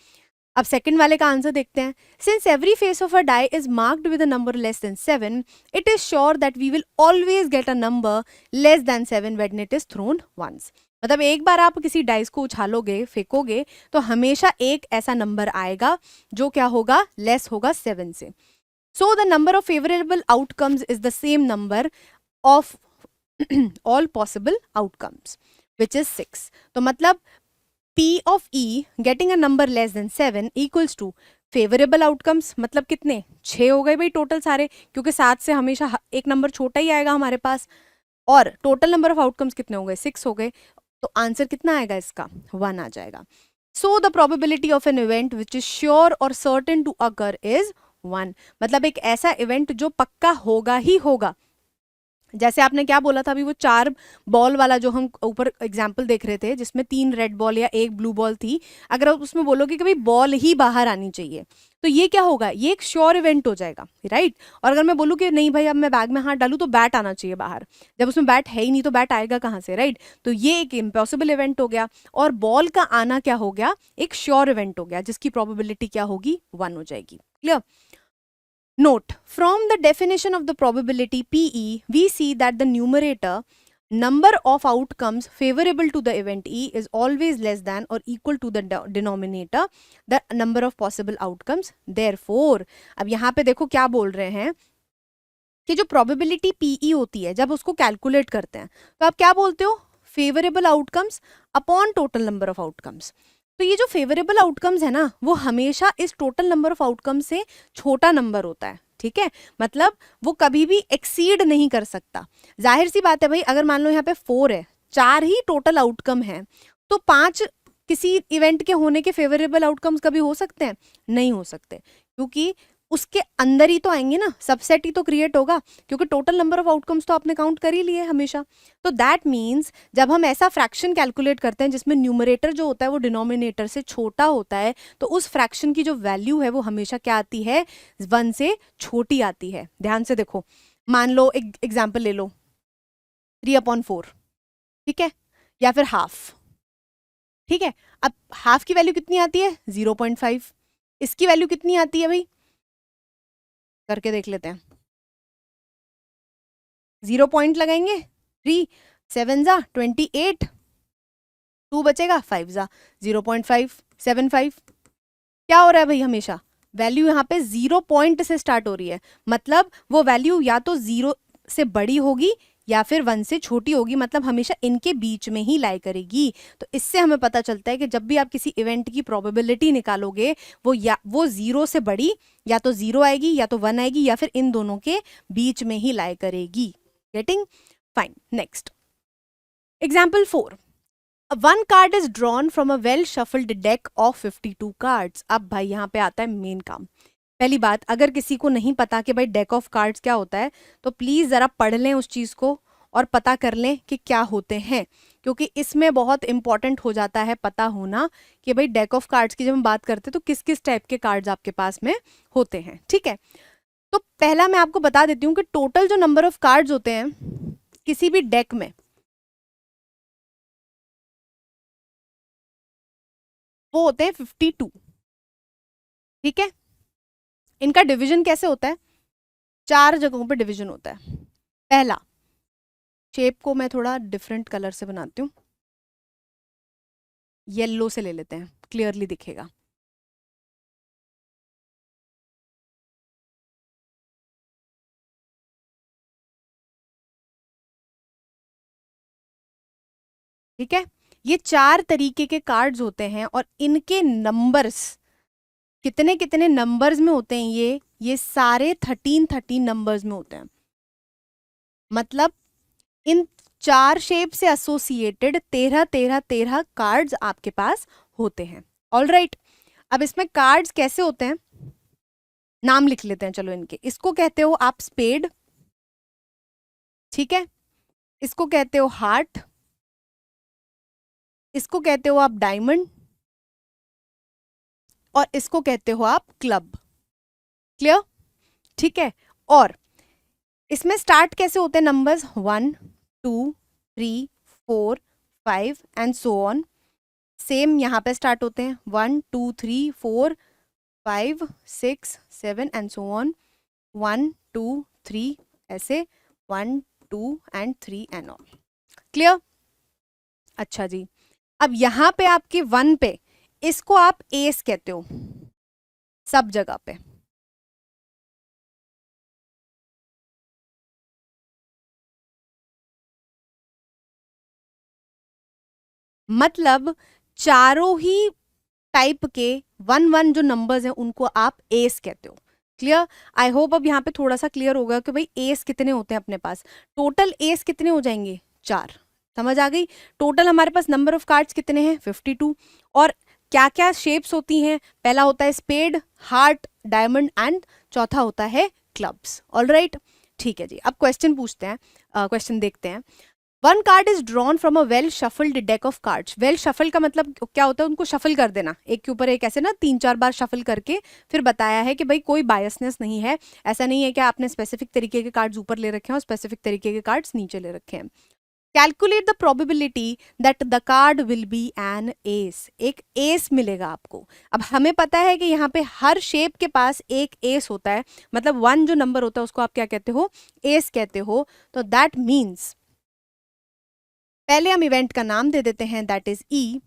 अब सेकंड वाले का आंसर देखते हैं। Since every face of a die is marked with a number less than 7, it is sure that we will always get a number less than 7 when it is thrown once. मतलब एक बार आप किसी dice को उछालोगे, फेंकोगे, तो हमेशा एक ऐसा number आएगा जो क्या होगा, लेस होगा 7 से। So the number of favourable outcomes is the same number of all possible outcomes which is 6। तो मतलब P of E getting a number less than 7 equals to favourable outcomes, मतलब कितने, 6 हो गए भाई टोटल सारे, क्योंकि 7 से हमेशा एक नंबर छोटा ही आएगा हमारे पास, और टोटल नंबर ऑफ आउटकम्स कितने हो गए, 6 हो गए। तो आंसर कितना आएगा इसका, 1 आ जाएगा। So the probability of an event which is sure और सर्टेन टू अकर इज 1। मतलब एक ऐसा इवेंट जो पक्का होगा ही होगा। जैसे आपने क्या बोला था अभी, वो 4 बॉल वाला जो हम ऊपर एग्जाम्पल देख रहे थे, जिसमें 3 रेड बॉल या 1 ब्लू बॉल थी, अगर आप उसमें बोलोगे कि भाई बॉल ही बाहर आनी चाहिए, तो ये क्या होगा, ये एक श्योर इवेंट हो जाएगा, राइट। और अगर मैं बोलूँ कि नहीं भाई अब मैं बैग में हाथ डालूँ तो बैट आना चाहिए बाहर, जब उसमें बैट है ही नहीं तो बैट आएगा कहाँ से, राइट। तो ये एक इम्पॉसिबल इवेंट हो गया, और बॉल का आना क्या हो गया, एक श्योर इवेंट हो गया, जिसकी प्रोबेबिलिटी क्या होगी, 1 हो जाएगी। Clear. Note, from the definition of the probability PE, we see that the numerator number of outcomes favorable to the event E is always less than or equal to the denominator the number of possible outcomes. Therefore, अब यहाँ पे देखो क्या बोल रहे हैं कि जो probability PE होती है, जब उसको कैलकुलेट करते हैं तो आप क्या बोलते हो, favourable outcomes upon total number of outcomes. तो ये जो फेवरेबल आउटकम्स है ना, वो हमेशा इस टोटल नंबर ऑफ आउटकम से छोटा नंबर होता है, ठीक है। मतलब वो कभी भी एक्सीड नहीं कर सकता। जाहिर सी बात है भाई, अगर मान लो यहाँ पे 4 है, 4 ही टोटल आउटकम है, तो 5 किसी इवेंट के होने के फेवरेबल आउटकम्स कभी हो सकते हैं, नहीं हो सकते, क्योंकि उसके अंदर ही तो आएंगे ना, सबसेट ही तो क्रिएट होगा, क्योंकि टोटल नंबर ऑफ आउटकम्स तो आपने काउंट कर ही लिए हमेशा। तो दैट मीन्स जब हम ऐसा फ्रैक्शन कैलकुलेट करते हैं जिसमें न्यूमरेटर जो होता है वो डिनोमिनेटर से छोटा होता है, तो उस फ्रैक्शन की जो वैल्यू है वो हमेशा क्या आती है, 1 से छोटी आती है। ध्यान से देखो, मान लो एक एग्जाम्पल ले लो, 3/4, ठीक है, या फिर हाफ, ठीक है। अब हाफ की वैल्यू कितनी आती है, 0.5। इसकी वैल्यू कितनी आती है भाई, करके देख लेते हैं। 0 पॉइंट लगाएंगे, 3 7 जा 28, 2 बचेगा, 5 जा 0.575। क्या हो रहा है भाई, हमेशा वैल्यू यहाँ पे 0 पॉइंट से स्टार्ट हो रही है, मतलब वो वैल्यू या तो 0 से बड़ी होगी या फिर 1 से छोटी होगी, मतलब हमेशा इनके बीच में ही लाई करेगी। तो इससे हमें पता चलता है कि जब भी आप किसी इवेंट की प्रोबेबिलिटी निकालोगे, वो 0 से बड़ी या तो 0 आएगी या तो 1 आएगी, या फिर इन दोनों के बीच में ही लाई करेगी। Getting fine. Next example 4, one card is drawn from a well shuffled deck of 52 cards. अब भाई यहाँ पे आता है मेन काम। पहली बात, अगर किसी को नहीं पता कि भाई डेक ऑफ कार्ड्स क्या होता है, तो प्लीज जरा पढ़ लें उस चीज को और पता कर लें कि क्या होते हैं, क्योंकि इसमें बहुत इंपॉर्टेंट हो जाता है पता होना कि भाई डेक ऑफ कार्ड्स की जब हम बात करते हैं तो किस किस टाइप के कार्ड्स आपके पास में होते हैं, ठीक है। तो पहला मैं आपको बता देती हूँ कि टोटल जो नंबर ऑफ कार्ड्स होते हैं किसी भी डेक में, वो होते हैं 52, ठीक है। इनका डिवीजन कैसे होता है, 4 जगहों पे डिवीजन होता है। पहला, शेप को मैं थोड़ा डिफरेंट कलर से बनाती हूँ, येलो से ले लेते हैं, क्लियरली दिखेगा। ठीक है, ये 4 तरीके के कार्ड्स होते हैं और इनके नंबर्स कितने कितने नंबर्स में होते हैं, ये सारे 13 नंबर्स में होते हैं। मतलब इन 4 शेप से एसोसिएटेड 13 कार्ड्स आपके पास होते हैं। ऑल राइट, अब इसमें कार्ड्स कैसे होते हैं, नाम लिख लेते हैं चलो इनके। इसको कहते हो आप स्पेड, ठीक है। इसको कहते हो हार्ट, इसको कहते हो आप डायमंड, और इसको कहते हो आप क्लब। क्लियर, ठीक है। और इसमें स्टार्ट कैसे होते हैं numbers, 1 2 3 4 5 and so on. Same यहाँ पे स्टार्ट होते हैं 1 2 3 4 5 6 7 एंड सो ऑन 1 2 3 ऐसे 1 2 एंड 3 एंड ऑन। क्लियर? अच्छा जी, अब यहाँ पे आपके 1 पे इसको आप एस कहते हो सब जगह पे। मतलब चारों ही टाइप के 1 1 जो नंबर्स हैं उनको आप एस कहते हो। क्लियर? आई होप अब यहाँ पे थोड़ा सा क्लियर होगा कि भाई एस कितने होते हैं अपने पास। टोटल एस कितने हो जाएंगे? 4। समझ आ गई? टोटल हमारे पास नंबर ऑफ कार्ड्स कितने हैं? 52। और क्या क्या शेप्स होती हैं? पहला होता है स्पेड, हार्ट, डायमंड एंड चौथा होता है क्लब्स। ऑल राइट, ठीक है जी। अब क्वेश्चन पूछते हैं, क्वेश्चन देखते हैं। One card is drawn from a well shuffled deck of cards. Well shuffle का मतलब क्या होता है? उनको शफल कर देना, एक के ऊपर एक ऐसे ना 3 4 बार शफल करके फिर बताया है कि भाई कोई बायसनेस नहीं है। ऐसा नहीं है कि आपने स्पेसिफिक तरीके के कार्ड्स ऊपर ले रखे हैं और स्पेसिफिक तरीके के कार्ड्स नीचे ले रखे हैं। Calculate the probability that the card will be an ace. एक एस मिलेगा आपको। अब हमें पता है कि यहाँ पे हर शेप के पास एक एस होता है, मतलब 1 जो नंबर होता है उसको आप क्या कहते हो? एस कहते हो। तो दैट मीन्स पहले हम इवेंट का नाम दे देते हैं, that is E.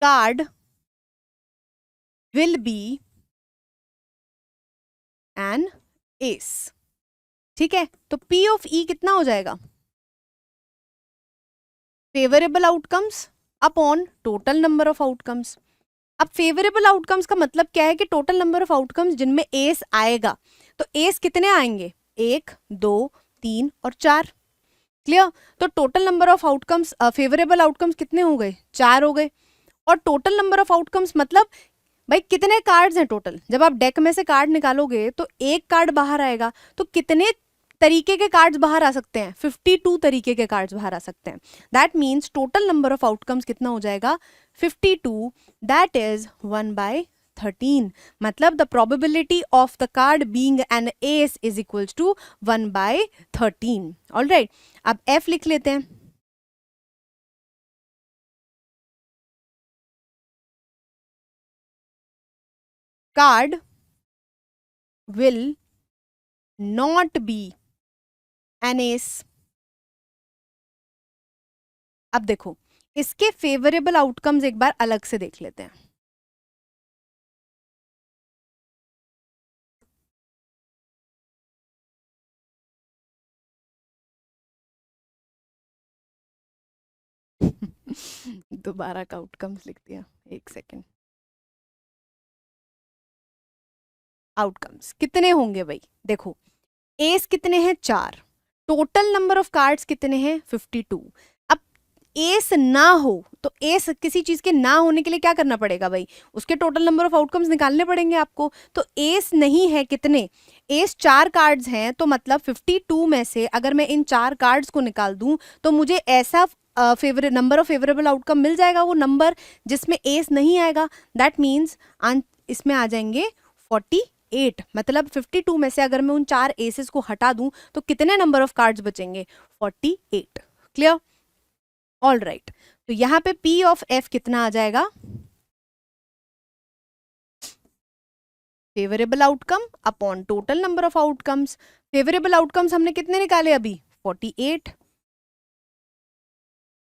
Card will be an ace. ठीक है, तो पी ऑफ ई कितना हो जाएगा? Favourable outcomes upon total number of outcomes. अब फेवरेबल आउटकम्स का मतलब क्या है? कि टोटल नंबर ऑफ आउटकम्स जिनमें एस आएगा। तो एस कितने आएंगे? 1 2 3 और 4। क्लियर? तो total number of outcomes, favourable outcomes कितने हो गए? 4 हो गए। और टोटल नंबर ऑफ आउटकम्स मतलब भाई कितने कार्ड्स हैं टोटल? जब आप डेक में से कार्ड निकालोगे तो एक कार्ड बाहर आएगा, तो कितने तरीके के कार्ड्स बाहर आ सकते हैं? 52 तरीके के कार्ड्स बाहर आ सकते हैं। That means total number of outcomes कितना हो जाएगा? 52। That is 1/13। मतलब the probability of the card being an ace is equals to 1/13। All right, अब एफ लिख लेते हैं। Card will not be an ace। अब देखो, इसके फेवरेबल आउटकम्स एक बार अलग से देख लेते हैं। दोबारा का आउटकम्स लिख दिया, एक सेकेंड। आउटकम्स कितने होंगे भाई? देखो, एस कितने हैं? 4। टोटल नंबर ऑफ कार्ड्स कितने हैं? 52। अब एस ना हो तो एस किसी चीज के ना होने के लिए क्या करना पड़ेगा भाई? उसके टोटल नंबर ऑफ आउटकम्स निकालने पड़ेंगे आपको। तो एस नहीं है, कितने? एस 4 कार्ड्स हैं, तो मतलब 52 में से अगर मैं इन 4 कार्ड्स को निकाल दूं तो मुझे ऐसा favourite number of favourable outcome मिल जाएगा, वो नंबर जिसमें एस नहीं आएगा। दैट मीन्स इसमें आ जाएंगे 48। मतलब 52 में से अगर मैं उन 4 एसेस को हटा दूं तो कितने नंबर ऑफ कार्ड्स बचेंगे? 48। क्लियर? ऑल राइट, तो यहां पे पी ऑफ एफ कितना आ जाएगा? Favourable outcome upon total number of outcomes. Favourable outcomes हमने कितने निकाले अभी? 48।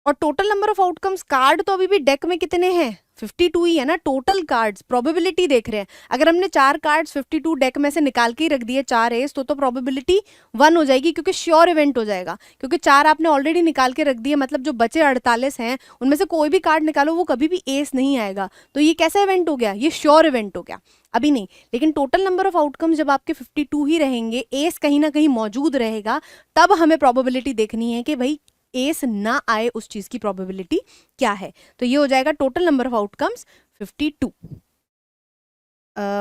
और total number of outcomes, card तो अभी भी डेक में कितने हैं? 52 ही है ना। टोटल कार्ड्स प्रोबेबिलिटी देख रहे हैं। अगर हमने 4 कार्ड्स 52 डेक में से निकाल के ही रख दिए 4 एस, तो प्रोबेबिलिटी 1 हो जाएगी, क्योंकि श्योर इवेंट हो जाएगा। क्योंकि 4 आपने ऑलरेडी निकाल के रख दिए, मतलब जो बचे 48 हैं उनमें से कोई भी कार्ड निकालो वो कभी भी एस नहीं आएगा। तो ये कैसा इवेंट हो गया? ये श्योर इवेंट हो गया। अभी नहीं, लेकिन टोटल नंबर ऑफ आउटकम्स जब आपके 52 ही रहेंगे, एस कहीं ना कहीं मौजूद रहेगा, तब हमें प्रोबेबिलिटी देखनी है कि भाई एस ना आए उस चीज की प्रोबेबिलिटी क्या है। तो ये हो जाएगा टोटल नंबर ऑफ आउटकम्स 52।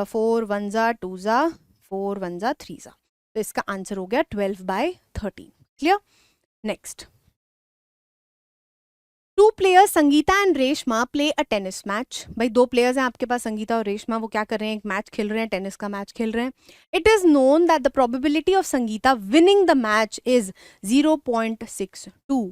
4 1 जा 2 जा 4 1 जा 3 जा। तो इसका आंसर हो गया 12/13। Clear? Next, two players Sangeeta and Reshma play a tennis match. भाई दो प्लेयर्स हैं आपके पास, संगीता और रेशमा, वो क्या कर रहे हैं, एक मैच खेल रहे हैं, टेनिस का मैच खेल रहे हैं। It is known that the probability of Sangeeta winning the match is 0.62।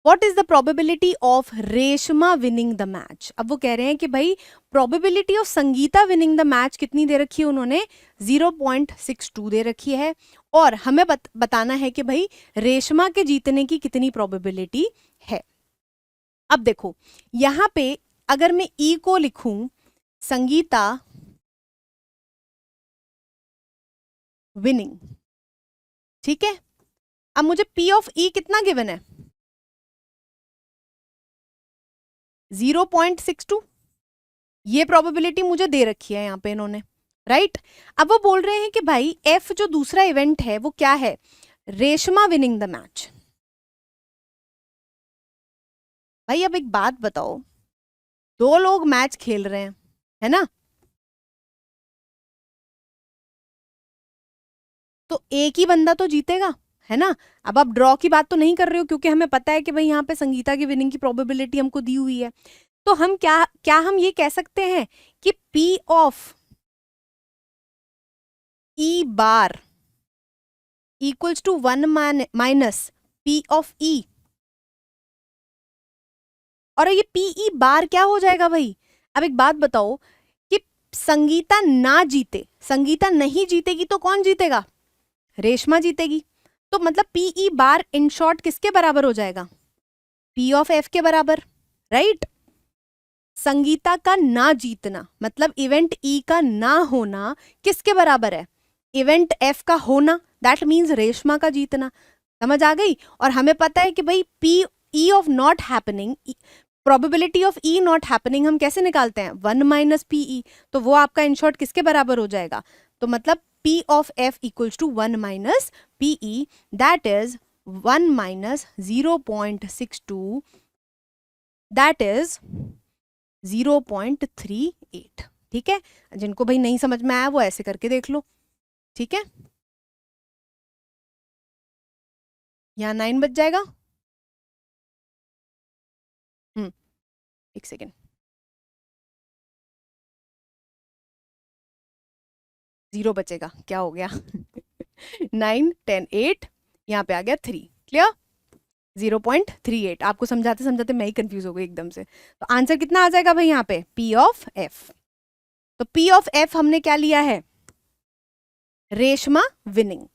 What is the probability of Reshma winning the match? अब वो कह रहे हैं कि भाई probability of Sangeeta winning the match कितनी दे रखी है उन्होंने, 0.62 दे रखी है, और हमें बताना है कि भाई रेशमा के जीतने की कितनी प्रोबेबिलिटी है। अब देखो यहां पे अगर मैं ई को लिखूं संगीता विनिंग, ठीक है। अब मुझे पी ऑफ ई कितना गिवन है, 0.62। ये प्रोबेबिलिटी मुझे दे रखी है यहां पे इन्होंने, राइट। अब वो बोल रहे हैं कि भाई एफ जो दूसरा इवेंट है वो क्या है, रेशमा विनिंग द मैच। भाई अब एक बात बताओ, दो लोग मैच खेल रहे हैं, है ना, तो एक ही बंदा तो जीतेगा, है ना। अब आप ड्रॉ की बात तो नहीं कर रहे हो, क्योंकि हमें पता है कि भाई यहाँ पे संगीता की विनिंग की प्रोबेबिलिटी हमको दी हुई है। तो हम क्या क्या हम ये कह सकते हैं कि P of E bar equals to 1 minus P of E, और ये PE बार क्या हो जाएगा भाई। अब एक बात बताओ कि संगीता ना जीते, संगीता नहीं जीतेगी तो कौन जीतेगा, रेशमा जीतेगी। तो मतलब PE बार इन शॉर्ट किसके बराबर हो जाएगा, P ऑफ F के बराबर, राइट। संगीता का ना जीतना मतलब इवेंट E का ना होना किसके बराबर है, इवेंट F का होना, दैट मीन्स रेशमा का जीतना। समझ आ गई। और हमें पता है कि भाई P E of not happening, probability of E not happening हम कैसे निकालते हैं, 1 माइनस PE। तो वो आपका इन शॉर्ट किसके बराबर हो जाएगा, तो मतलब P of F equals to 1 minus PE, that is 1 minus 0.62, that is 0.38। ठीक है, जिनको भाई नहीं समझ में आया वो ऐसे करके देख लो, ठीक है। यहाँ 9 बच जाएगा, एक सेकेंड, 0 बचेगा, क्या हो गया 9 10 8, यहाँ पे आ गया 3, क्लियर। 0.38, आपको समझाते समझाते मैं ही कंफ्यूज हो गई एकदम से। तो आंसर कितना आ जाएगा भाई यहाँ पे, P ऑफ F। तो P ऑफ F हमने क्या लिया है, रेशमा विनिंग,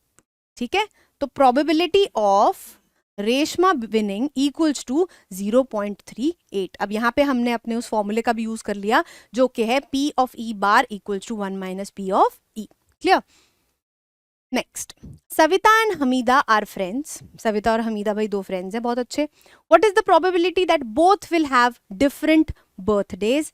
ठीक है। तो probability of Reshma winning equals to 0.38। अब यहाँ पे हमने अपने उस फॉर्मूले का भी यूज कर लिया जो कि है P of E bar equals to 1 minus P of E, clear. Next, Savita and Hamida are friends. Savita और हमीदा भाई दो फ्रेंड्स हैं, बहुत अच्छे। What is the probability that both will have different birthdays.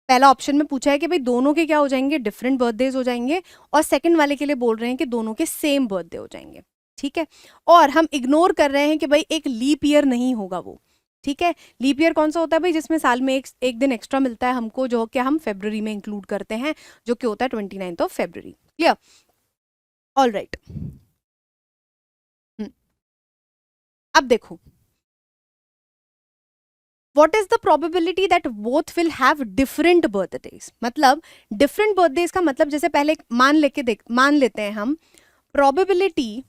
पहला ऑप्शन में पूछा है कि भाई दोनों के क्या हो जाएंगे, डिफरेंट बर्थडेज हो जाएंगे, और सेकंड वाले के लिए बोल रहे हैं कि दोनों के सेम बर्थडे हो जाएंगे, ठीक है। और हम इग्नोर कर रहे हैं कि भाई एक लीप ईयर नहीं होगा वो, ठीक है। लीप ईयर कौन सा होता है भाई, जिसमें साल में एक दिन एक्स्ट्रा मिलता है हमको, जो कि हम फेब्रुवरी में इंक्लूड करते हैं, जो कि होता है 29 of February, clear. All right, अब देखो what is the probability that both will have different birthdays। मतलब different birthdays का मतलब जैसे पहले मान लेते हैं हम probability,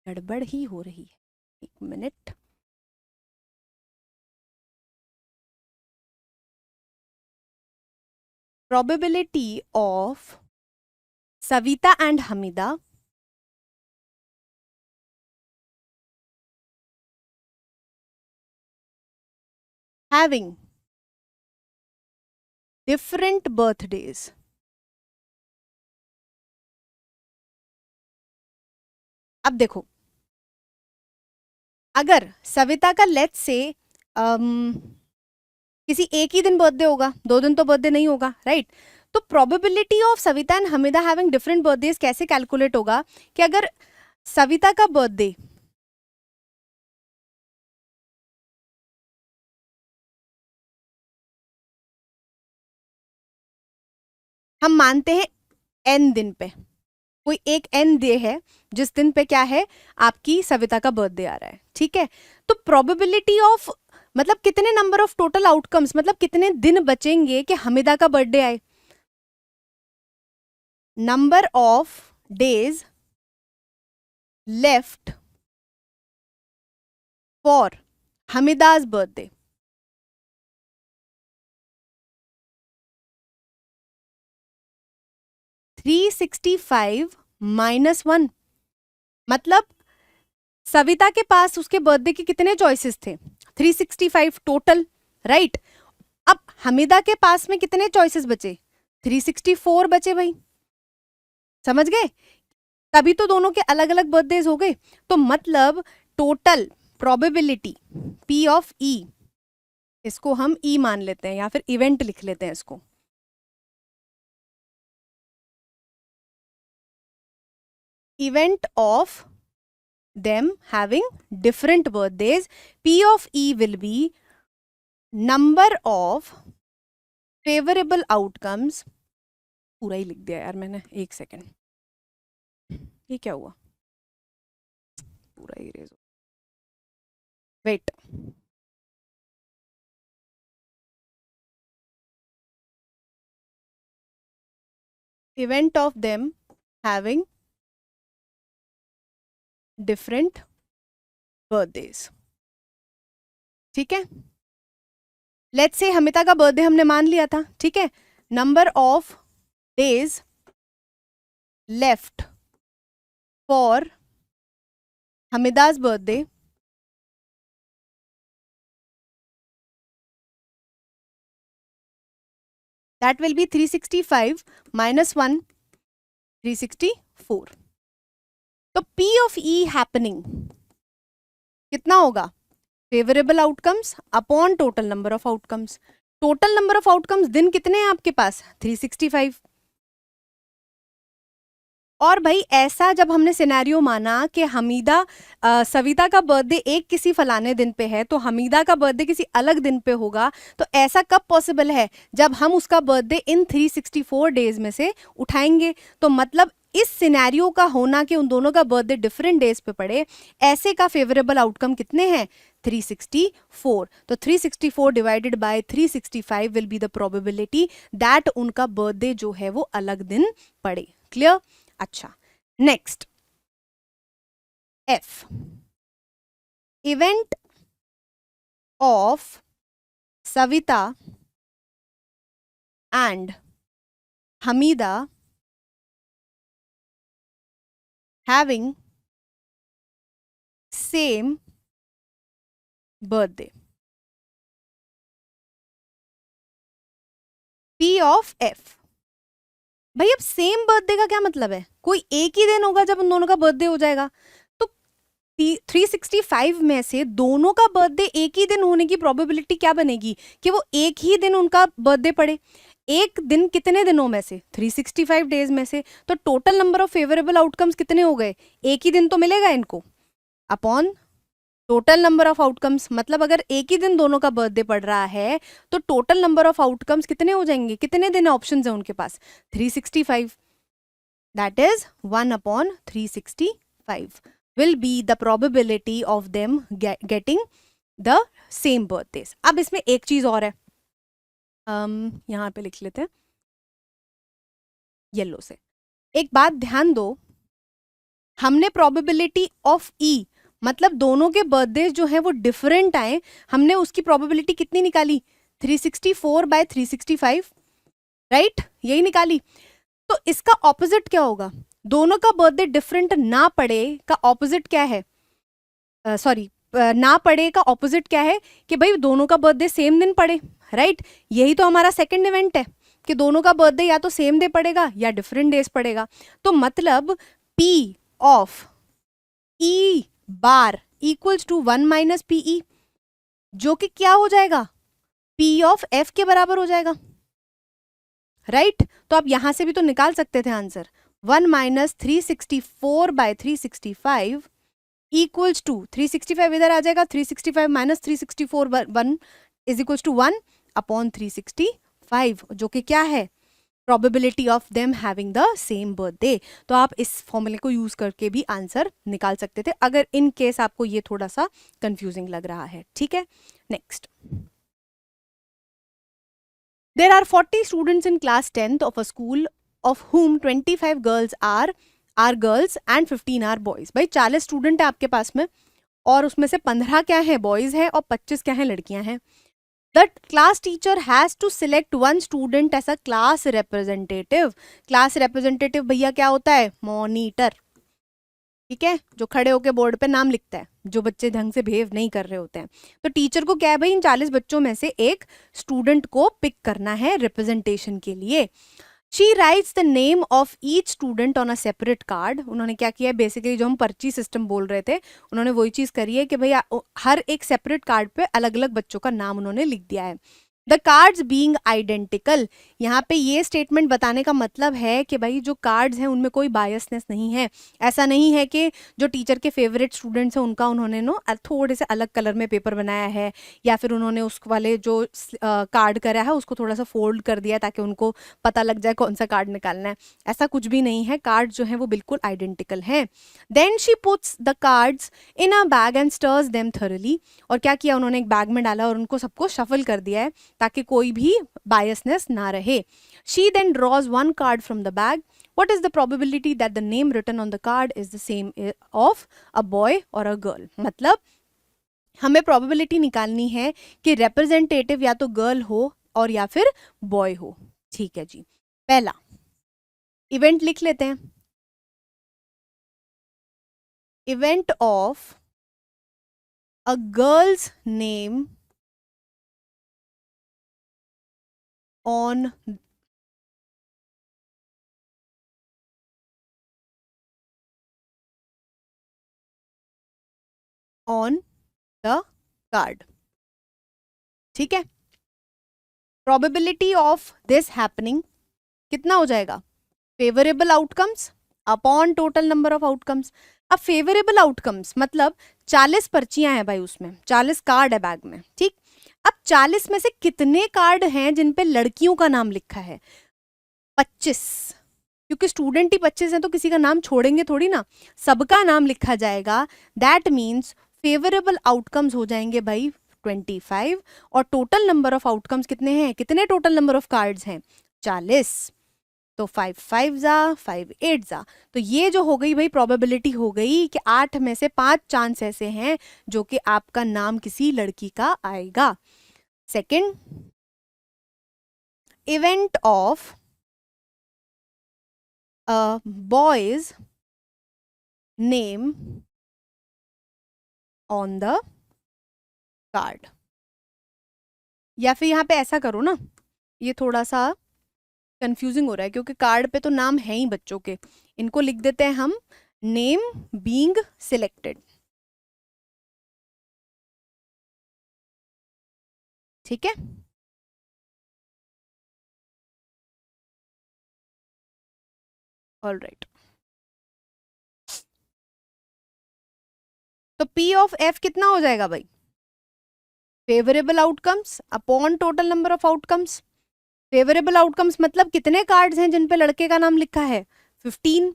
गड़बड़ ही हो रही है, एक minute, probability of Savita and Hamida having different birthdays। अब देखो अगर सविता का लेट्स से किसी एक ही दिन बर्थडे होगा, 2 दिन तो बर्थडे नहीं होगा, राइट। तो probability of Savita and Hamida having different birthdays कैसे कैलकुलेट होगा कि अगर सविता का बर्थडे हम मानते हैं n दिन पे, कोई एक एन डे है जिस दिन पे क्या है, आपकी सविता का बर्थडे आ रहा है, ठीक है। तो प्रोबेबिलिटी ऑफ, मतलब कितने नंबर ऑफ टोटल आउटकम्स, मतलब कितने दिन बचेंगे कि हमिदा का बर्थडे आए। Number of days left for Hamida's birthday. -365 मतलब सविता के पास उसके बर्थडे के कितने चॉइसेस थे, 365 टोटल, राइट। अब हमिदा के पास में कितने चॉइसेस बचे, 364 बचे भाई, समझ गए। तभी तो दोनों के अलग अलग बर्थडेज हो गए। तो मतलब total probability P of E, इसको हम E मान लेते हैं या फिर इवेंट लिख लेते हैं इसको। Event of them having different birthdays, P of E will be number of favorable outcomes। पूरा ही लिख दिया यार मैंने, एक सेकेंड, ये क्या हुआ, पूरा ही erase, wait, event of them having different birthdays, ठीक है। लेट्स से हमिता का बर्थडे हमने मान लिया था, ठीक है। Number of days left for Hamida's birthday that will be 365 minus 1, 364। तो P of E happening कितना होगा, favourable outcomes upon total number of outcomes. Total number of outcomes दिन कितने हैं आपके पास, 365। और भाई ऐसा जब हमने सिनेरियो माना कि हमीदा सविता का बर्थडे एक किसी फलाने दिन पे है तो हमीदा का बर्थडे किसी अलग दिन पे होगा, तो ऐसा कब पॉसिबल है, जब हम उसका बर्थडे इन 364 डेज में से उठाएंगे। तो मतलब इस सिनेरियो का होना कि उन दोनों का बर्थडे डिफरेंट डेज पे पड़े, ऐसे का फेवरेबल आउटकम कितने हैं, 364। तो 364 divided by 365 will be the probability that उनका बर्थडे जो है वो अलग दिन पड़े। क्लियर। अच्छा, next F, event of Savita and Hamida having same birthday, P of F। भाई अब सेम बर्थडे का क्या मतलब है, कोई एक ही दिन होगा जब उन दोनों का बर्थडे हो जाएगा। तो 365 में से दोनों का बर्थडे एक ही दिन होने की प्रोबेबिलिटी क्या बनेगी कि वो एक ही दिन उनका बर्थडे पड़े। एक दिन कितने दिनों में से, 365 डेज में से। तो total number of favourable outcomes कितने हो गए, एक ही दिन तो मिलेगा इनको, upon total number of outcomes. मतलब अगर एक ही दिन दोनों का बर्थडे पड़ रहा है तो टोटल नंबर ऑफ आउटकम्स कितने हो जाएंगे, कितने दिन ऑप्शन है उनके पास, 365। That is 1/365 will be the probability of them getting the same birthdays। अब इसमें एक चीज और है, यहां पे लिख लेते हैं येलो से। एक बात ध्यान दो, हमने प्रोबेबिलिटी ऑफ E मतलब दोनों के बर्थडे जो है वो डिफरेंट आए, हमने उसकी प्रोबेबिलिटी कितनी निकाली, 364/365, राइट, यही निकाली। तो इसका ऑपोजिट क्या होगा, दोनों का बर्थडे डिफरेंट ना पड़े का ऑपोजिट क्या है, सॉरी ना पड़े का ऑपोजिट क्या है कि भाई दोनों का बर्थडे सेम दिन पड़े, राइट। यही तो हमारा सेकंड इवेंट है कि दोनों का बर्थडे या तो सेम डे पड़ेगा या डिफरेंट डेज पड़ेगा। तो मतलब P of E bar equals to 1 - PE, जो कि क्या हो जाएगा, P ऑफ F के बराबर हो जाएगा, राइट। तो आप यहां से भी तो निकाल सकते थे आंसर, 1 - 364/365 इक्वल्स टू 365 इधर आ जाएगा, 365 - 364 1 इज इक्वल्स टू 1/365, जो कि क्या है probability of them having the same birthday. तो आप इस फॉर्मूले को यूज करके भी आंसर निकाल सकते थे अगर इन केस आपको ये थोड़ा सा कंफ्यूजिंग लग रहा है। ठीक है, next. There are 40 students in class 10th of a school of whom 25 girls are girls and 15 are boys। भाई 40 स्टूडेंट है आपके पास में और उसमें से 15 क्या है बॉयज है और 25 क्या है लड़कियां हैं। The class teacher has to select one student as a class representative. Class representative भैया क्या होता है, मॉनिटर। ठीक है, जो खड़े होके बोर्ड पे नाम लिखता है, जो बच्चे ढंग से बिहेव नहीं कर रहे होते हैं। तो टीचर को क्या है भाई, इन 40 बच्चों में से एक स्टूडेंट को पिक करना है रिप्रेजेंटेशन के लिए। She writes the name of each student on a separate card. उन्होंने क्या किया है, बेसिकली जो हम पर्ची सिस्टम बोल रहे थे उन्होंने वही चीज करी है कि भाई हर एक सेपरेट कार्ड पे अलग अलग बच्चों का नाम उन्होंने लिख दिया है। द कार्ड्स बीइंग आइडेंटिकल, यहाँ पे ये स्टेटमेंट बताने का मतलब है कि भाई जो कार्ड्स हैं उनमें कोई बायसनेस नहीं है। ऐसा नहीं है कि जो टीचर के फेवरेट स्टूडेंट्स हैं उनका उन्होंने थोड़े से अलग कलर में पेपर बनाया है, या फिर उन्होंने उस वाले जो कार्ड करा है उसको थोड़ा सा फोल्ड कर दिया ताकि उनको पता लग जाए कौन सा कार्ड निकालना है। ऐसा कुछ भी नहीं है, कार्ड जो है वो बिल्कुल आइडेंटिकल है। Then she puts the cards in a bag and stirs them thoroughly. और क्या किया उन्होंने, एक बैग में डाला और उनको सबको शफल कर दिया है ताकि कोई भी बायसनेस ना रहे। She then draws one card from the bag. What is the probability that the name written on the card is the same of a boy or a girl? मतलब हमें probability निकालनी है कि representative या तो girl हो और या फिर बॉय हो। ठीक है जी, पहला इवेंट लिख लेते हैं। Event of a girls name on the card. ठीक है, प्रोबेबिलिटी ऑफ दिस हैपनिंग कितना हो जाएगा, favourable outcomes upon total number of outcomes. अब फेवरेबल आउटकम्स मतलब 40 पर्चियां हैं भाई, उसमें 40 कार्ड है बैग में। ठीक, अब 40 में से कितने कार्ड हैं जिन पे लड़कियों का नाम लिखा है, 25। क्योंकि स्टूडेंट ही 25 हैं तो किसी का नाम छोड़ेंगे थोड़ी ना, सबका नाम लिखा जाएगा। दैट मीन्स फेवरेबल आउटकम्स हो जाएंगे भाई 25 और टोटल नंबर ऑफ आउटकम्स कितने हैं, कितने टोटल नंबर ऑफ कार्ड्स हैं 40। तो 5 5 जा 5 8 जा, तो ये जो हो गई भाई प्रोबेबिलिटी हो गई कि 8 में से 5 चांस ऐसे हैं जो कि आपका नाम किसी लड़की का आएगा। Second, event of a boy's name on the card। या फिर यहाँ पे ऐसा करो ना, ये थोड़ा सा कंफ्यूजिंग हो रहा है क्योंकि कार्ड पे तो नाम है ही बच्चों के, इनको लिख देते हैं हम नेम बीइंग सिलेक्टेड। ठीक है, ऑल राइट। तो P ऑफ F कितना हो जाएगा भाई, favourable outcomes upon total number of outcomes. Favourable outcomes मतलब कितने कार्ड्स हैं जिन पे लड़के का नाम लिखा है 15,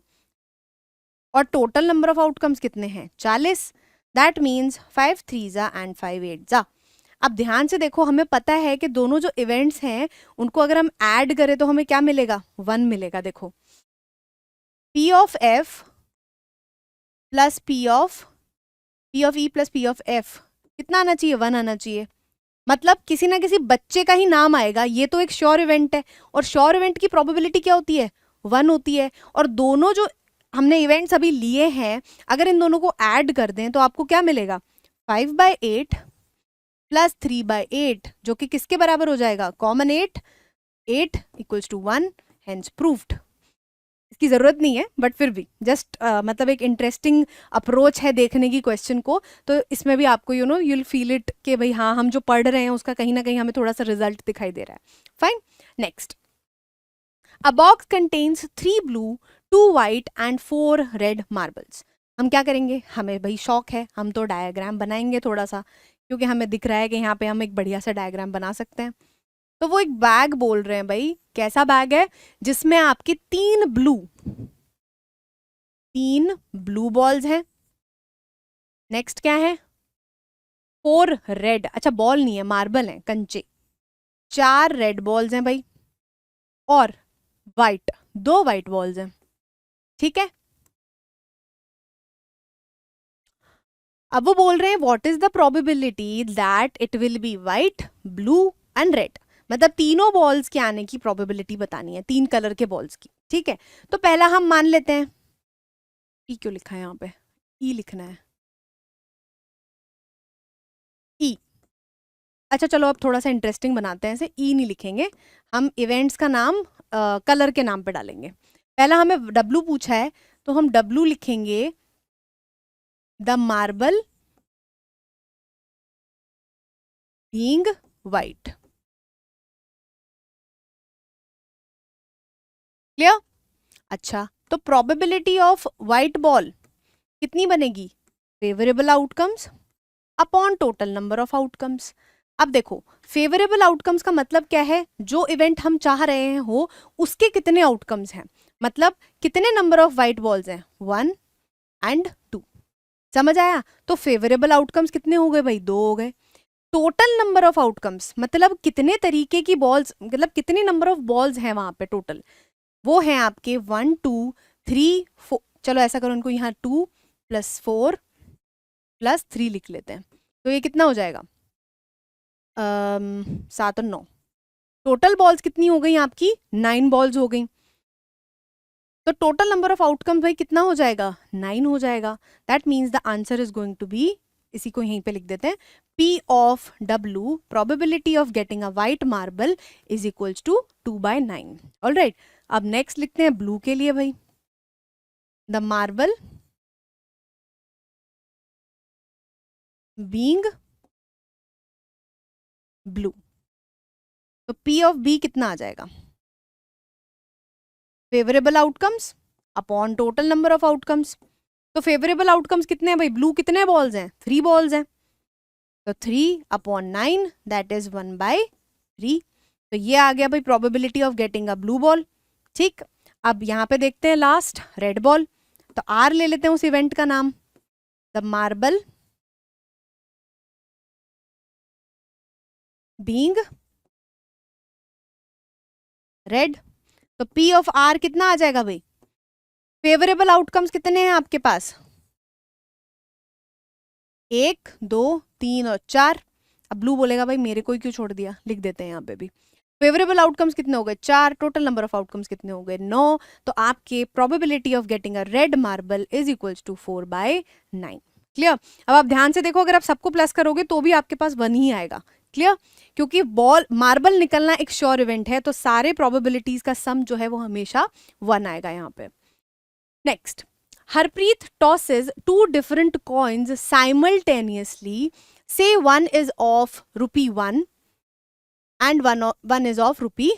और टोटल नंबर ऑफ आउटकम्स कितने हैं 40। दैट मीन्स 5 3 जा एंड 5 8 जा। अब ध्यान से देखो, हमें पता है कि दोनों जो इवेंट्स हैं उनको अगर हम ऐड करें तो हमें क्या मिलेगा, 1 मिलेगा। देखो P of F plus P of E plus P of F कितना आना चाहिए, 1 आना चाहिए। मतलब किसी ना किसी बच्चे का ही नाम आएगा, ये तो एक श्योर इवेंट है और श्योर इवेंट की प्रोबेबिलिटी क्या होती है, 1 होती है। और दोनों जो हमने इवेंट्स अभी लिए हैं अगर इन दोनों को ऐड कर दें तो आपको क्या मिलेगा, 5/8 प्लस 3/8 जो कि किसके बराबर हो जाएगा, common 8 8 equals to 1, hence proved. इसकी जरूरत नहीं है बट फिर भी जस्ट मतलब एक इंटरेस्टिंग अप्रोच है देखने की क्वेश्चन को, तो इसमें भी आपको you know you'll feel it कि भाई हाँ हम जो पढ़ रहे हैं उसका कहीं ना कहीं हमें थोड़ा सा रिजल्ट दिखाई दे रहा है। Fine, next. A box contains 3 blue 2 white and 4 red marbles. हम क्या करेंगे, हमें भाई शौक है, हम तो डायग्राम बनाएंगे थोड़ा सा, क्योंकि हमें दिख रहा है कि यहाँ पे हम एक बढ़िया सा डायग्राम बना सकते हैं। तो वो एक बैग बोल रहे हैं भाई, कैसा बैग है जिसमें आपके तीन ब्लू बॉल्स हैं। नेक्स्ट क्या है, 4 रेड, अच्छा बॉल नहीं है मार्बल है, कंचे, 4 रेड बॉल्स हैं भाई, और वाइट, 2 वाइट बॉल्स हैं। ठीक है, अब वो बोल रहे हैं what is the probability that it will be white, blue and red, मतलब तीनों बॉल्स के आने की प्रोबेबिलिटी बतानी है, 3 कलर के बॉल्स की। ठीक है, तो पहला हम मान लेते हैं, ई क्यों लिखा है यहाँ पे, ई लिखना है, ई। अच्छा चलो अब थोड़ा सा इंटरेस्टिंग बनाते हैं, ऐसे ई नहीं लिखेंगे हम, इवेंट्स का नाम कलर के नाम पे डालेंगे। पहला हमें डब्लू पूछा है, तो हम डब्लू लिखेंगे the marble being white. Clear? अच्छा, तो प्रोबेबिलिटी ऑफ वाइट बॉल कितनी बनेगी, favourable outcomes upon total number of outcomes. अब देखो फेवरेबल आउटकम्स का मतलब क्या है, जो इवेंट हम चाह रहे हैं हो उसके कितने आउटकम्स हैं, मतलब कितने नंबर ऑफ वाइट बॉल्स हैं, 1 एंड 2। समझ आया? तो फेवरेबल आउटकम्स कितने हो गए भाई, 2 हो गए। टोटल नंबर ऑफ आउटकम्स मतलब कितने तरीके की बॉल्स, मतलब कितने नंबर ऑफ बॉल्स हैं वहां पे टोटल, वो हैं आपके 1 2 3 4। चलो ऐसा करो, इनको यहाँ 2 + 4 + 3 लिख लेते हैं, तो ये कितना हो जाएगा, 7 और 9। टोटल बॉल्स कितनी हो गई आपकी, 9 बॉल्स हो गई। तो टोटल नंबर ऑफ आउटकम भाई कितना हो जाएगा, 9 हो जाएगा। That means the answer is going to be, इसी को यहीं पे लिख देते हैं, P of W probability of getting a white marble is equals to 2/9। All right, अब नेक्स्ट लिखते हैं ब्लू के लिए भाई, द मार्बल बीइंग ब्लू, तो P ऑफ B कितना आ जाएगा, favourable outcomes upon total number of outcomes. तो फेवरेबल आउटकम्स कितने हैं भाई, ब्लू कितने बॉल्स हैं, 3 बॉल्स हैं, तो 3/9 दैट इज 1/3। तो ये आ गया भाई probability of getting a blue ball. ठीक, अब यहाँ पे देखते हैं लास्ट रेड बॉल, तो आर ले लेते हैं उस इवेंट का नाम, द मार्बल बीइंग रेड। तो P ऑफ R कितना आ जाएगा भाई, फेवरेबल आउटकम्स कितने हैं आपके पास, 1 2 3 और 4। अब ब्लू बोलेगा भाई मेरे को ही क्यों छोड़ दिया, लिख देते हैं यहाँ पे भी, फेवरेबल आउटकम्स कितने हो गए, 4, टोटल नंबर ऑफ आउटकम्स कितने हो गए, 9। तो आपके probability of getting a red marble is equals to 4/9। Clear? अब आप ध्यान से देखो, अगर आप सबको प्लस करोगे तो भी आपके पास 1 ही आएगा। क्लियर? क्योंकि बॉल मार्बल निकलना एक श्योर इवेंट है, तो सारे प्रोबेबिलिटीज का सम जो है वो हमेशा 1 आएगा यहाँ पे। Next, Harpreet tosses 2 different coins simultaneously. Say one is of ₹1 and one is of ₹2.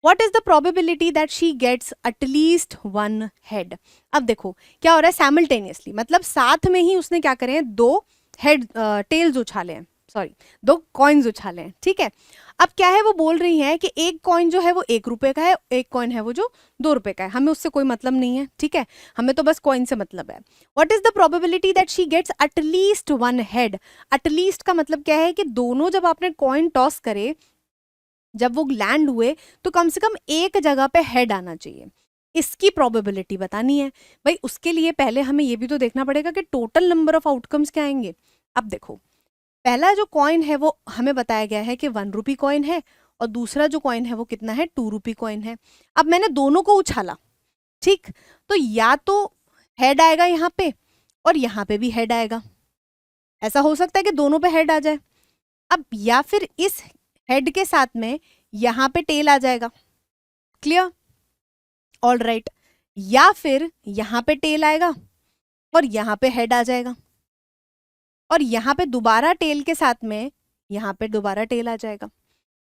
What is the probability that she gets at least one head? अब देखो क्या हो रहा है, साइमल्टेनियसली मतलब साथ में ही उसने क्या करे हैं, 2 हेड टेल्स उछाले हैं, सॉरी 2 कॉइन्स उछाले हैं। ठीक है, अब क्या है, वो बोल रही है कि एक कॉइन जो है वो 1 रुपए का है, एक कॉइन है वो जो 2 रुपए का है, हमें उससे कोई मतलब नहीं है। ठीक है, हमें तो बस कॉइन से मतलब है। What is the probability that she gets at least 1 head? At least का मतलब क्या है कि दोनों जब आपने कॉइन टॉस करे, जब वो लैंड हुए, तो कम से कम एक जगह पे हेड आना चाहिए, इसकी प्रोबेबिलिटी बतानी है भाई। उसके लिए पहले हमें ये भी तो देखना पड़ेगा कि टोटल नंबर ऑफ आउटकम्स क्या आएंगे। अब देखो पहला जो कॉइन है वो हमें बताया गया है कि 1 रुपी कॉइन है, और दूसरा जो कॉइन है वो कितना है, 2 रुपी कॉइन है। अब मैंने दोनों को उछाला, ठीक, तो या तो हेड आएगा यहाँ पे और यहाँ पे भी हेड आएगा, ऐसा हो सकता है कि दोनों पे हेड आ जाए। अब या फिर इस हेड के साथ में यहाँ पे टेल आ जाएगा। क्लियर? ऑल राइट, या फिर यहाँ पे टेल आएगा और यहाँ पे हेड आ जाएगा, और यहाँ पे दोबारा टेल के साथ में यहाँ पे दोबारा टेल आ जाएगा।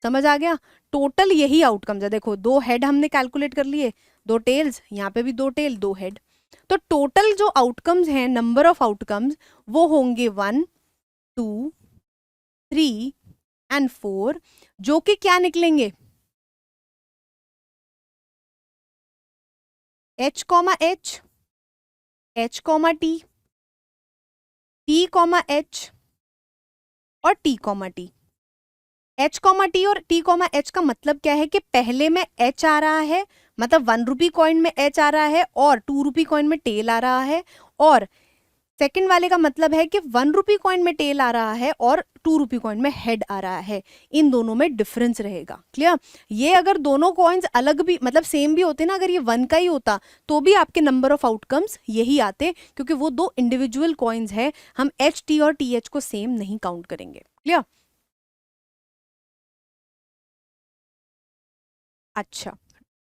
समझ आ गया? टोटल यही आउटकम्स है। देखो 2 हेड हमने कैलकुलेट कर लिए, 2 टेल्स, यहाँ पे भी 2 टेल 2 हेड, तो टोटल जो आउटकम्स हैं, नंबर ऑफ आउटकम्स, वो होंगे 1 2 3 एंड 4, जो कि क्या निकलेंगे, H comma H, H comma T, T comma H और T comma T। H comma T और T कॉमा H का मतलब क्या है कि पहले में H आ रहा है, मतलब 1 रुपी कॉइन में H आ रहा है और 2 रुपी कॉइन में टेल आ रहा है, और सेकंड वाले का मतलब है कि 1 रुपी कॉइन में टेल आ रहा है और 2 रुपी कॉइन में हेड आ रहा है। इन दोनों में डिफरेंस रहेगा। क्लियर? ये अगर दोनों कॉइन्स अलग भी मतलब सेम भी होते ना, अगर ये 1 का ही होता तो भी आपके नंबर ऑफ आउटकम्स यही आते, क्योंकि वो दो इंडिविजुअल कॉइन्स है, हम एच टी और टी एच को सेम नहीं काउंट करेंगे। क्लियर? अच्छा,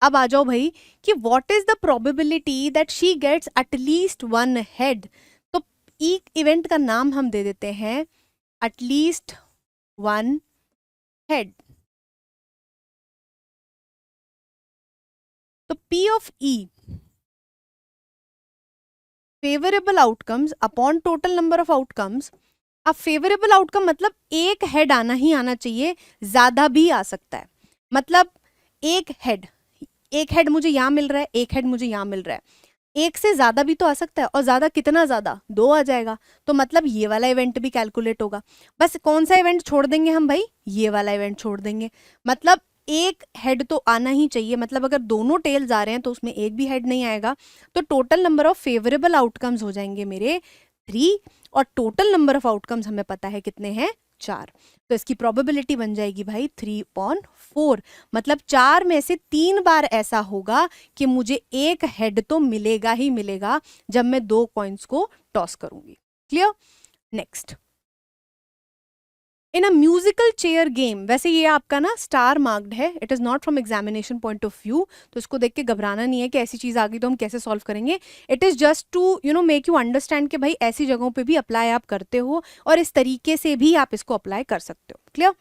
अब आ जाओ भाई कि what is the probability that she gets at least 1 head. तो एक इवेंट का नाम हम दे देते हैं एटलीस्ट 1 हेड। तो P of E favourable outcomes upon total number of outcomes. अब फेवरेबल आउटकम मतलब एक हेड आना ही आना चाहिए, ज्यादा भी आ सकता है। मतलब एक हेड मुझे यहां मिल रहा है, एक हेड मुझे यहां मिल रहा है, एक से ज्यादा भी तो आ सकता है, और ज्यादा कितना, ज्यादा 2 आ जाएगा, तो मतलब ये वाला इवेंट भी कैलकुलेट होगा। बस कौन सा इवेंट छोड़ देंगे हम भाई, ये वाला इवेंट छोड़ देंगे। मतलब एक हेड तो आना ही चाहिए, मतलब अगर दोनों टेल्स आ रहे हैं तो उसमें एक भी हेड नहीं आएगा, तो total number of favourable outcomes हो जाएंगे मेरे 3, और टोटल नंबर ऑफ आउटकम्स हमें पता है कितने हैं, 4। तो इसकी प्रोबेबिलिटी बन जाएगी भाई 3/4। मतलब 4 में से 3 बार ऐसा होगा कि मुझे एक हेड तो मिलेगा ही मिलेगा जब मैं 2 कॉइन्स को टॉस करूंगी। Clear? Next, in a musical chair game, वैसे ये आपका ना स्टार मार्क्ड है, it is not from examination point of view, तो इसको देख के घबराना नहीं है कि ऐसी चीज आ गई तो हम कैसे सॉल्व करेंगे। It is just to make you understand कि भाई ऐसी जगहों पे भी अप्लाई आप करते हो और इस तरीके से भी आप इसको अप्लाई कर सकते हो। क्लियर?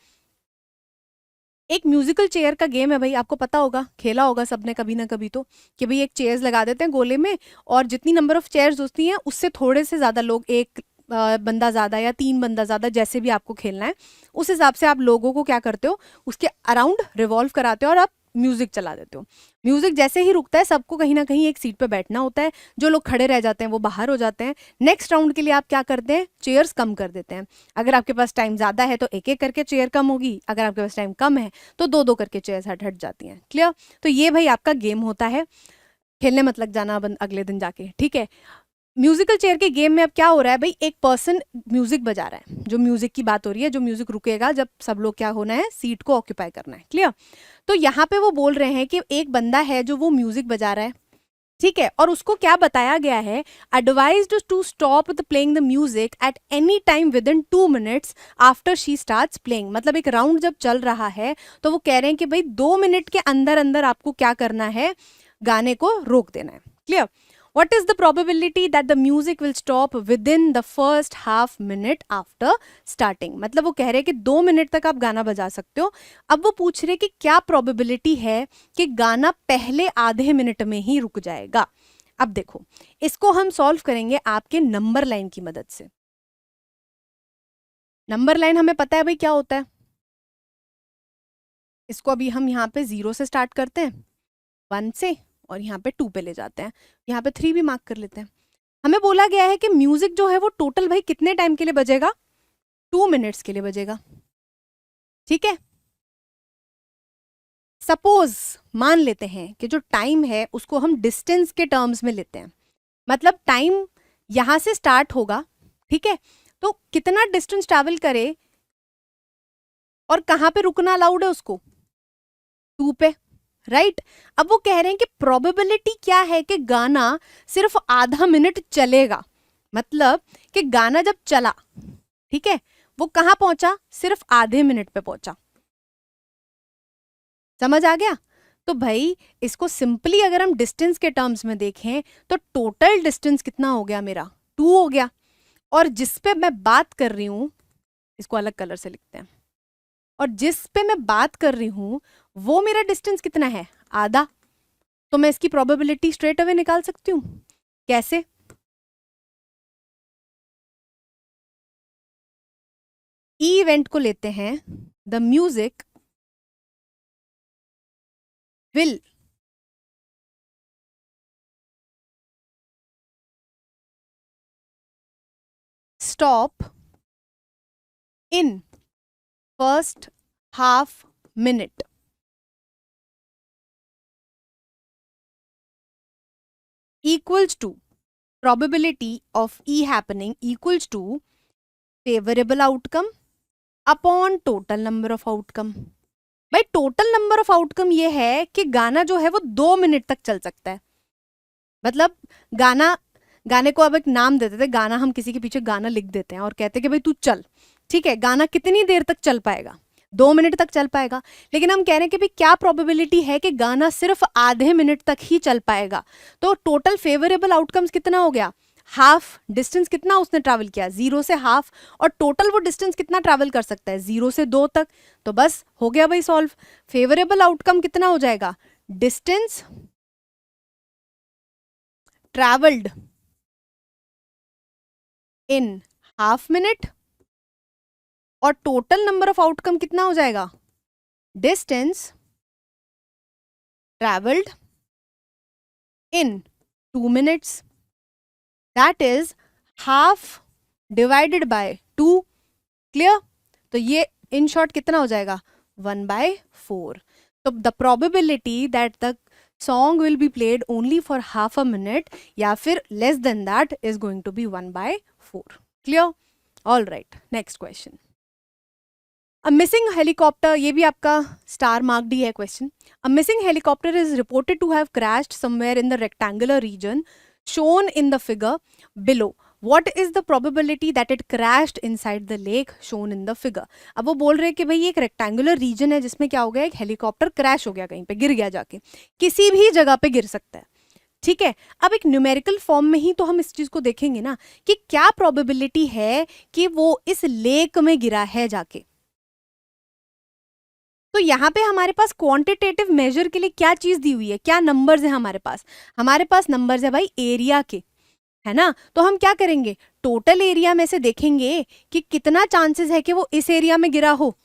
एक म्यूजिकल चेयर का गेम है भाई, आपको पता होगा, खेला होगा सबने कभी ना कभी तो, कि भाई एक चेयर्स लगा देते हैं गोले में, और जितनी नंबर ऑफ चेयर्स होती हैं उससे थोड़े से ज्यादा लोग, एक बंदा ज्यादा या 3 बंदा ज्यादा, जैसे भी आपको खेलना है उस हिसाब से आप लोगों को क्या करते हो, उसके अराउंड रिवॉल्व कराते हो और आप म्यूजिक चला देते हो। म्यूजिक जैसे ही रुकता है सबको कहीं ना कहीं एक सीट पे बैठना होता है, जो लोग खड़े रह जाते हैं वो बाहर हो जाते हैं। नेक्स्ट राउंड के लिए आप क्या करते हैं, चेयर्स कम कर देते हैं। अगर आपके पास टाइम ज्यादा है तो एक एक करके चेयर कम होगी, अगर आपके पास टाइम कम है तो 2 2 करके चेयर्स हट हट जाती हैं। क्लियर? तो ये भाई आपका गेम होता है, खेलने मत लग जाना अगले दिन जाके, ठीक है? म्यूजिकल चेयर के गेम में अब क्या हो रहा है भाई, एक पर्सन म्यूजिक बजा रहा है, जो म्यूजिक की बात हो रही है, जो म्यूजिक रुकेगा जब सब लोग क्या होना है, सीट को ऑक्यूपाई करना है। क्लियर? तो यहाँ पे वो बोल रहे हैं कि एक बंदा है जो वो म्यूजिक बजा रहा है, ठीक है, और उसको क्या बताया गया है, advised to stop the playing the music at any time within 2 minutes after she starts playing. मतलब एक राउंड जब चल रहा है तो वो कह रहे हैं कि भाई 2 मिनट के अंदर अंदर आपको क्या करना है, गाने को रोक देना है। Clear? What is the probability that the music will stop within the first half minute after starting? मतलब वो कह रहे हैं कि 2 मिनट तक आप गाना बजा सकते हो। अब वो पूछ रहे कि क्या प्रोबेबिलिटी है कि गाना पहले आधे मिनट में ही रुक जाएगा। अब देखो, इसको हम सॉल्व करेंगे आपके नंबर लाइन की मदद से। नंबर लाइन हमें पता है भाई क्या होता है, इसको अभी हम यहाँ पे 0 से स्टार्ट करते हैं, 1 से, और यहाँ पे 2 पे ले जाते हैं, यहाँ पे 3 भी मार्क कर लेते हैं। हमें बोला गया है कि म्यूजिक जो है वो टोटल भाई कितने टाइम के लिए बजेगा, 2 मिनट्स के लिए बजेगा। ठीक है, सपोज मान लेते हैं कि जो टाइम है उसको हम डिस्टेंस के टर्म्स में लेते हैं, मतलब टाइम यहां से स्टार्ट होगा, ठीक है, तो कितना डिस्टेंस ट्रैवल करे और कहां पे रुकना अलाउड है उसको, 2 पे, राइट? अब वो कह रहे हैं कि प्रोबेबिलिटी क्या है कि गाना सिर्फ आधा मिनट चलेगा, मतलब कि गाना जब चला, ठीक है, वो कहां पहुंचा, सिर्फ आधे मिनट पे पहुंचा। समझ आ गया? तो भाई इसको सिंपली अगर हम डिस्टेंस के टर्म्स में देखें तो टोटल डिस्टेंस कितना हो गया मेरा, 2 हो गया, और जिस पे मैं बात कर रही हूं, इसको अलग कलर से लिखते हैं, और जिस पे मैं बात कर रही हूं वो मेरा डिस्टेंस कितना है, आधा। तो मैं इसकी प्रोबेबिलिटी स्ट्रेट अवे निकाल सकती हूँ। कैसे? ई इवेंट को लेते हैं the music will stop in first half minute. Equals to probability of E happening equals to favorable outcome upon total number of outcome. भाई टोटल नंबर ऑफ आउटकम ये है कि गाना जो है वो 2 मिनट तक चल सकता है. मतलब गाने को अब एक नाम देते थे, गाना हम किसी के पीछे गाना लिख देते हैं और कहते हैं कि भाई तू चल. ठीक है, गाना कितनी देर तक चल पाएगा? 2 मिनट तक चल पाएगा. लेकिन हम कह रहे हैं कि भाई क्या प्रोबेबिलिटी है कि गाना सिर्फ आधे मिनट तक ही चल पाएगा. तो टोटल फेवरेबल आउटकम्स कितना हो गया? हाफ. डिस्टेंस कितना उसने ट्रैवल किया? 0 से हाफ. और टोटल वो डिस्टेंस कितना ट्रैवल कर सकता है? 0 से 2 तक. तो बस हो गया भाई सॉल्व. फेवरेबल आउटकम कितना हो जाएगा? Distance travelled in half minute और टोटल नंबर ऑफ आउटकम कितना हो जाएगा? Distance travelled in 2 minutes. That is half divided by 2. Clear? तो ये इन शॉर्ट कितना हो जाएगा? 1/4. तो the probability that the song will be played only for half a minute या फिर less than that is going to be 1/4. Clear? All right. Next question. A missing helicopter, ये भी आपका स्टार मार्क्ड ही है question. A missing helicopter is reported to have crashed somewhere in the rectangular region shown in the figure below. What is the probability that it crashed inside the lake shown in the figure? अब वो बोल रहे हैं कि भाई ये एक rectangular region है जिसमें क्या हो गया, एक हेलीकॉप्टर क्रैश हो गया, कहीं पे गिर गया, जाके किसी भी जगह पे गिर सकता है. ठीक है, अब एक न्यूमेरिकल फॉर्म में ही तो हम इस चीज को देखेंगे ना कि क्या प्रोबेबिलिटी है कि वो इस लेक में गिरा है जाके. तो यहाँ पे हमारे पास क्वांटिटेटिव मेजर के लिए क्या चीज दी हुई है, क्या नंबर्स है हमारे पास? हमारे पास नंबर्स है भाई एरिया के, है ना. तो हम क्या करेंगे, टोटल एरिया में से देखेंगे कि कितना चांसेस है कि वो इस एरिया में गिरा हो.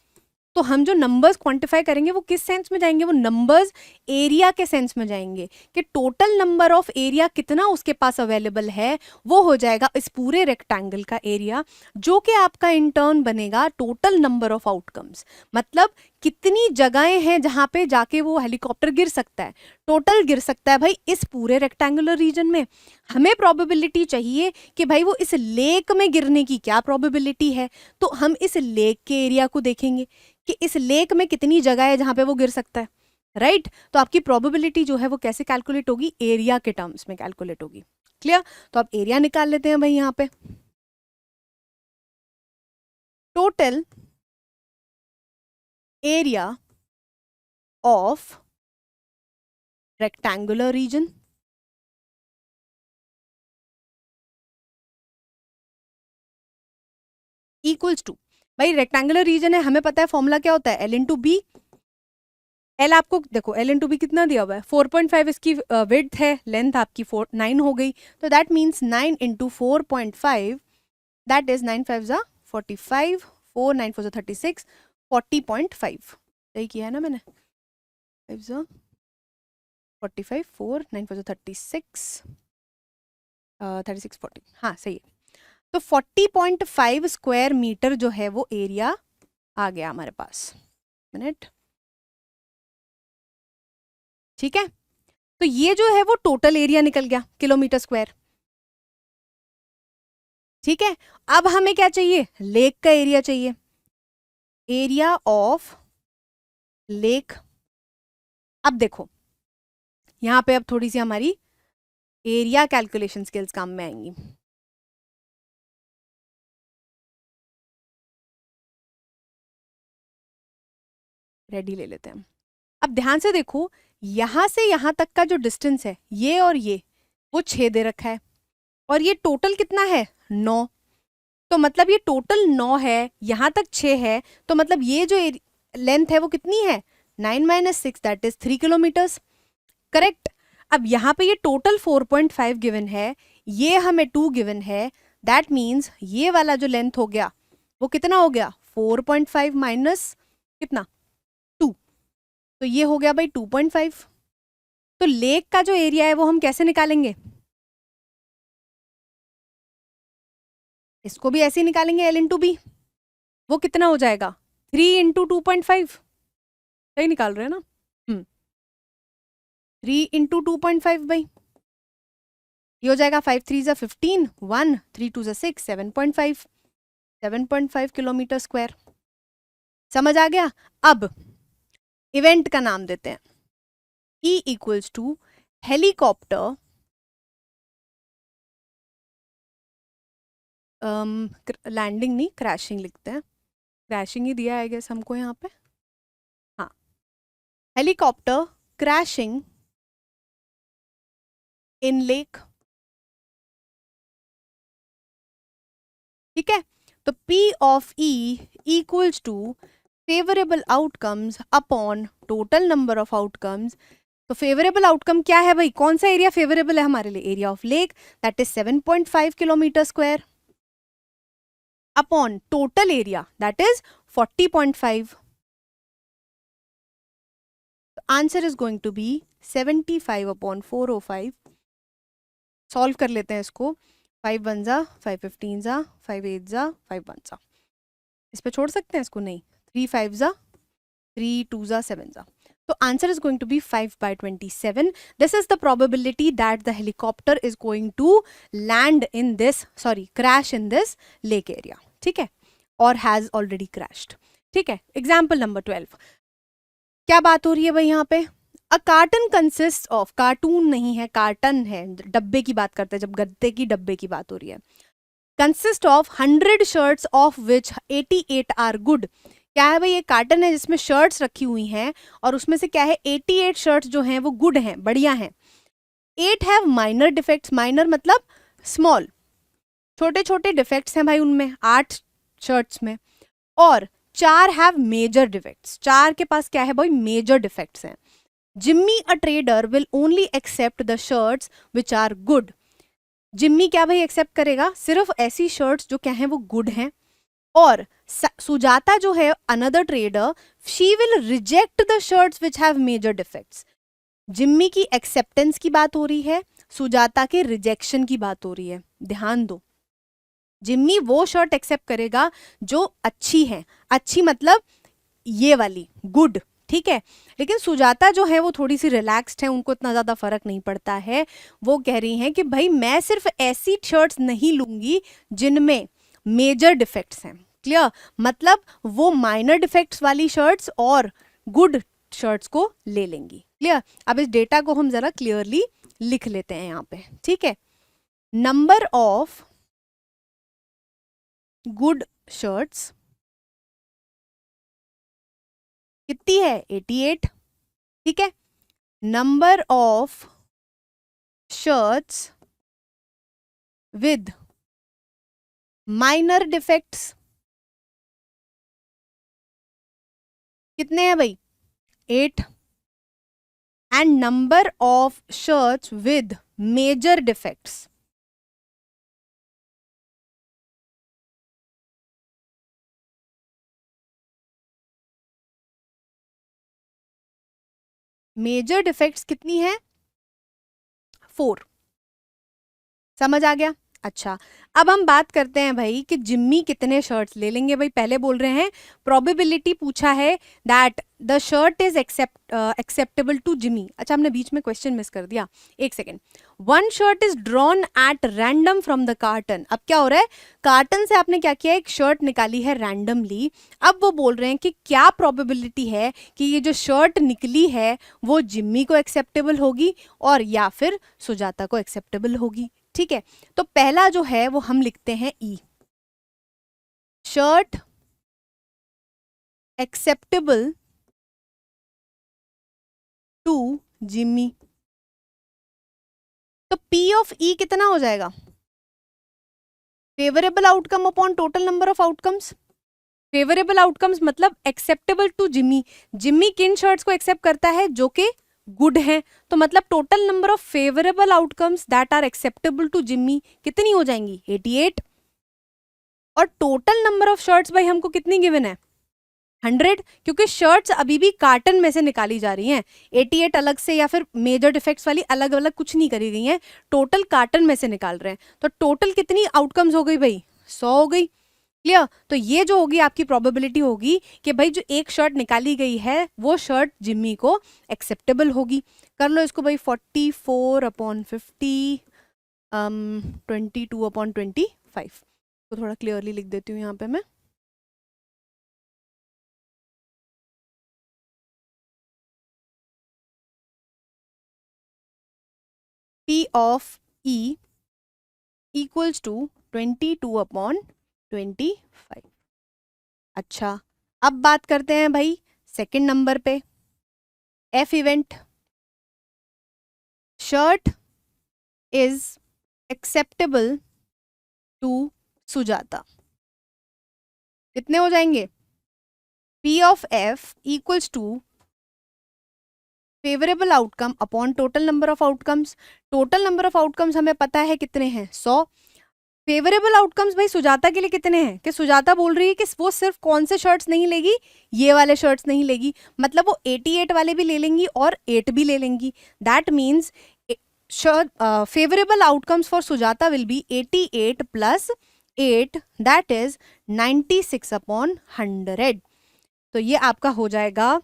तो हम जो नंबर्स क्वांटिफाई करेंगे वो किस सेंस में जाएंगे? वो नंबर्स एरिया के सेंस में जाएंगे कि टोटल नंबर ऑफ एरिया कितना उसके पास अवेलेबल है, वो हो जाएगा इस पूरे रेक्टेंगल का एरिया, जो कि आपका इन टर्न बनेगा टोटल नंबर ऑफ आउटकम्स. मतलब कितनी जगहें हैं जहां पे जाके वो हेलीकॉप्टर गिर सकता है. टोटल गिर सकता है भाई इस पूरे रेक्टेंगुलर रीजन में. हमें प्रोबेबिलिटी चाहिए कि भाई वो इस लेक में गिरने की क्या प्रोबेबिलिटी है. तो हम इस लेक के एरिया को देखेंगे कि इस लेक में कितनी जगह है जहां पे वो गिर सकता है. राइट? तो आपकी प्रोबेबिलिटी जो है वो कैसे कैलकुलेट होगी? एरिया के टर्म्स में कैलकुलेट होगी. क्लियर? तो आप एरिया निकाल लेते हैं भाई. यहाँ पे total area of rectangular region equals to, भाई रेक्टेंगुलर रीजन है, हमें पता है फॉर्मूला क्या होता है, L इंटू बी. एल आपको देखो L इंटू बी कितना दिया हुआ है? 4.5 इसकी विड्थ है, लेंथ आपकी 9 हो गई. तो that means 9 into 4.5, that is 9 5 जा 45, 4 9 4 36, 40.5. सही किया है ना मैंने? 5 जा 45, 4 9 4 36, 36 40. हाँ सही है. तो 40.5 स्क्वायर मीटर जो है वो एरिया आ गया हमारे पास. मिनट. ठीक है, तो ये जो है वो टोटल एरिया निकल गया किलोमीटर स्क्वायर. ठीक है, अब हमें क्या चाहिए? लेक का एरिया चाहिए. Area of lake. अब देखो यहां पे अब थोड़ी सी हमारी एरिया कैलकुलेशन स्किल्स काम में आएंगी. रेडी ले लेते हैं. अब ध्यान से देखो, यहां से यहां तक का जो डिस्टेंस है ये और ये, वो 6 दे रखा है और ये टोटल कितना है? 9. तो मतलब ये टोटल 9 है, यहां तक 6 है, तो मतलब ये जो लेंथ है वो कितनी है? 9 - 6 दैट इज 3 किलोमीटर्स. करेक्ट? अब यहाँ पे ये टोटल 4.5 गिवन है, ये हमें 2 गिवन है. दैट मीन्स ये वाला जो लेंथ हो गया वो कितना हो गया? 4.5 माइनस कितना 2, तो ये हो गया भाई 2.5। तो लेक का जो एरिया है वो हम कैसे निकालेंगे, इसको भी ऐसे ही निकालेंगे, L इंटू बी। वो कितना हो जाएगा 3 इंटू 2.5, सही निकाल रहे हैं ना। 3 इंटू 2.5 भाई, ये हो जाएगा 5 3 ज़ा 15, 1 3 2 ज़ा 6, 7.5, 7.5 किलोमीटर स्क्वायर। समझ आ गया। अब इवेंट का नाम देते हैं, E equals to helicopter landing नहीं क्रैशिंग लिखते हैं, क्रैशिंग ही दिया है गेस हमको यहाँ पे। हाँ, हेलीकॉप्टर क्रैशिंग इन लेक, ठीक है। तो P of E equals to favourable outcomes upon total number of outcomes. तो फेवरेबल आउटकम क्या है भाई, कौन सा एरिया फेवरेबल है हमारे लिए, area of lake that is 7.5 kilometre square upon total area that is 40.5। Answer is going to be 75 upon 405। Solve कर लेते हैं इसको, 5 1 ज़ा 5 15 ज़ा 5 8 ज़ा 5 1 ज़ा, इस पे छोड़ सकते हैं इसको, नहीं 3 5 ज़ा 3 2 ज़ा 7 ज़ा। तो answer is going to be 5/27। This is the probability that the helicopter is going to land in this, sorry crash in this lake area, ठीक है, और हैज ऑलरेडी क्रैश्ड, ठीक है। एग्जाम्पल नंबर 12, क्या बात हो रही है भाई यहाँ पे, अ कार्टन कंसिस्ट ऑफ, कार्टून नहीं है कार्टन है, डब्बे की बात करते हैं जब गद्दे की डब्बे की बात हो रही है, consist of 100 shirts of which 88 are good. क्या है भाई, ये कार्टन है जिसमें शर्ट्स रखी हुई हैं और उसमें से क्या है 88 शर्ट्स जो हैं वो गुड हैं, बढ़िया हैं। 8 हैव माइनर डिफेक्ट्स, माइनर मतलब स्मॉल, छोटे छोटे डिफेक्ट्स हैं भाई उनमें 8 शर्ट्स में, और 4 हैव मेजर डिफेक्ट्स, 4 के पास क्या है भाई मेजर डिफेक्ट्स हैं। Jimmy a trader will only accept the shirts which are good. Jimmy क्या भाई एक्सेप्ट करेगा, सिर्फ ऐसी शर्ट्स जो क्या है वो गुड हैं। और सुजाता जो है another trader, she will reject the shirts which have major defects. Jimmy की एक्सेप्टेंस की बात हो रही है, सुजाता के रिजेक्शन की बात हो रही है, ध्यान दो। जिम्मी वो शर्ट एक्सेप्ट करेगा जो अच्छी है, अच्छी मतलब ये वाली गुड, ठीक है। लेकिन सुजाता जो है वो थोड़ी सी रिलैक्स्ड है, उनको इतना ज्यादा फर्क नहीं पड़ता है। वो कह रही हैं कि भाई मैं सिर्फ ऐसी शर्ट्स नहीं लूंगी जिनमें मेजर डिफेक्ट्स हैं, क्लियर, मतलब वो माइनर डिफेक्ट्स वाली शर्ट्स और गुड शर्ट्स को ले लेंगी, क्लियर। अब इस डेटा को हम जरा क्लियरली लिख लेते हैं यहाँ पे, ठीक है। नंबर ऑफ गुड शर्ट्स कितनी है 88, ठीक है। Number of shirts with minor defects कितने हैं भाई 8, and number of shirts with major defects, major defects कितनी है 4। समझ आ गया। अच्छा, अब हम बात करते हैं भाई कि जिम्मी कितने शर्ट्स ले लेंगे। भाई पहले बोल रहे हैं प्रोबेबिलिटी पूछा है that the shirt is acceptable to Jimmy. अच्छा, हमने बीच में क्वेश्चन मिस कर दिया, एक second. 1 shirt is drawn at random from the carton. अब क्या हो रहा है, कार्टन से आपने क्या किया, एक शर्ट निकाली है रैंडमली। अब वो बोल रहे हैं कि क्या प्रोबेबिलिटी है कि ये जो शर्ट निकली है वो जिम्मी को एक्सेप्टेबल होगी और या फिर सुजाता को एक्सेप्टेबल होगी, ठीक है। तो पहला जो है वो हम लिखते हैं ई, शर्ट एक्सेप्टेबल टू जिम्मी। तो पी ऑफ ई कितना हो जाएगा, favourable outcome upon total number of outcomes. Favourable outcomes मतलब एक्सेप्टेबल टू जिम्मी, जिम्मी किन शर्ट्स को एक्सेप्ट करता है जो कि गुड है, तो मतलब total number of favourable outcomes that are acceptable to Jimmy कितनी हो जाएंगी 88। और टोटल नंबर ऑफ शर्ट्स भाई हमको कितनी गिवन है 100, क्योंकि शर्ट्स अभी भी कार्टन में से निकाली जा रही हैं, 88 अलग से या फिर मेजर डिफेक्ट्स वाली अलग अलग कुछ नहीं करी गई हैं, टोटल कार्टन में से निकाल रहे हैं। तो टोटल कितनी आउटकम्स हो गई भाई? 100 हो गई। क्लियर? तो ये जो होगी आपकी प्रोबेबिलिटी होगी कि भाई जो एक शर्ट निकाली गई है वो शर्ट जिम्मी को एक्सेप्टेबल होगी। कर लो इसको भाई, 44/50, 22/25। तो थोड़ा क्लियरली लिख देती हूँ यहाँ पे मैं। P of E equals to 22/25। अच्छा, अब बात करते हैं भाई सेकंड नंबर पे, F event. Shirt is acceptable to Sujata. कितने हो जाएंगे? P of F equals to favourable outcome upon total number of outcomes. Total number of outcomes हमें पता है कितने हैं, 100। फेवरेबल आउटकम्स भाई सुजाता के लिए कितने हैं? कि सुजाता बोल रही है कि वो सिर्फ कौन से शर्ट्स नहीं लेगी, ये वाले शर्ट्स नहीं लेगी, मतलब वो 88 वाले भी ले लेंगी और 8 भी ले लेंगी। That means favourable outcomes for Sujata will be 88 + 8, that is 96/100। तो ये आपका हो जाएगा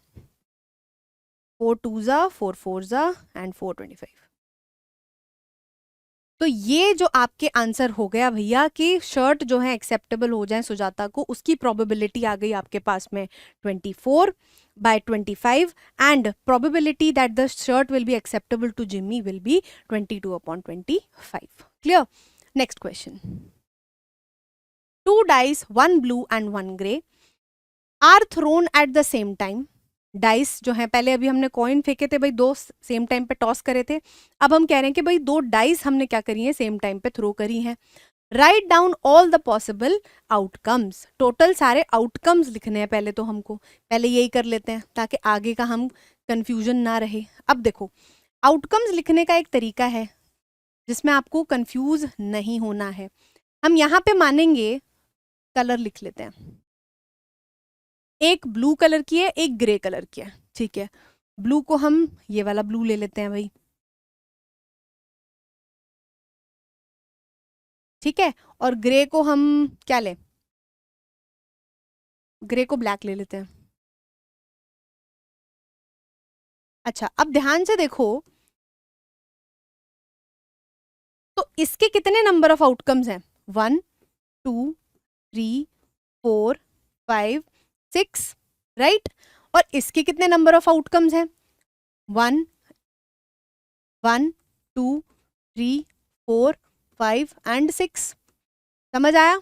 4 2s 4 4s एंड 425। तो ये जो आपके आंसर हो गया भैया कि शर्ट जो है एक्सेप्टेबल हो जाए सुजाता को, उसकी प्रोबेबिलिटी आ गई आपके पास में 24/25 and probability that the shirt will be acceptable to Jimmy will be 22/25। Clear? Next question. 2 dice, 1 blue and 1 gray are thrown at the same time। Dice जो है, पहले अभी हमने कॉइन फेंके थे भाई, दो सेम टाइम पे टॉस करे थे, अब हम कह रहे हैं कि भाई 2 डाइस हमने क्या करी है, सेम टाइम पे थ्रो करी हैं। Right down all the possible outcomes. Total सारे आउटकम्स लिखने हैं पहले, तो हमको पहले यही कर लेते हैं ताकि आगे का हम कंफ्यूजन ना रहे। अब देखो, आउटकम्स लिखने का एक तरीका है जिसमें आपको कंफ्यूज नहीं होना है। हम यहाँ पे मानेंगे, कलर लिख लेते हैं, एक ब्लू कलर की है, एक ग्रे कलर की है, ठीक है। ब्लू को हम ये वाला ब्लू ले लेते हैं भाई, ठीक है। और ग्रे को हम क्या लें? ग्रे को ब्लैक ले लेते हैं। अच्छा, अब ध्यान से देखो, तो इसके कितने नंबर ऑफ आउटकम्स हैं? 1 2 3 4 5 6, राइट। और इसके कितने नंबर ऑफ आउटकम्स हैं? 1 1 2 3 4 5 एंड 6। समझ आया?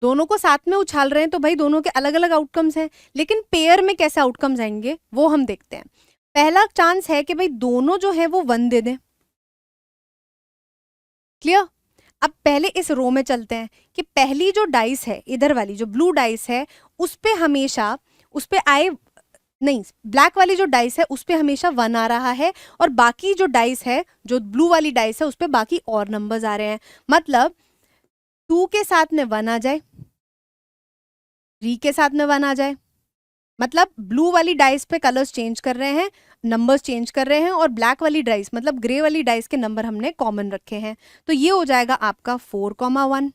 दोनों को साथ में उछाल रहे हैं तो भाई दोनों के अलग अलग आउटकम्स हैं, लेकिन पेयर में कैसे आउटकम्स आएंगे वो हम देखते हैं। पहला चांस है कि भाई दोनों जो है वो 1 दे दें। क्लियर? अब पहले इस रो में चलते हैं कि पहली जो डाइस है, इधर वाली जो ब्लू डाइस है, उस पे हमेशा, उस पे आए नहीं, ब्लैक वाली जो डाइस है उस पे हमेशा 1 आ रहा है, और बाकी जो डाइस है, जो ब्लू वाली डाइस है, उस पे बाकी और नंबर्स आ रहे हैं। मतलब 2 के साथ में 1 आ जाए, 3 के साथ में 1 आ जाए, मतलब ब्लू वाली डाइस पे कलर्स चेंज कर रहे हैं, नंबर्स चेंज कर रहे हैं, और ब्लैक वाली डाइस मतलब ग्रे वाली डाइस के नंबर हमने कॉमन रखे हैं। तो ये हो जाएगा आपका 4,1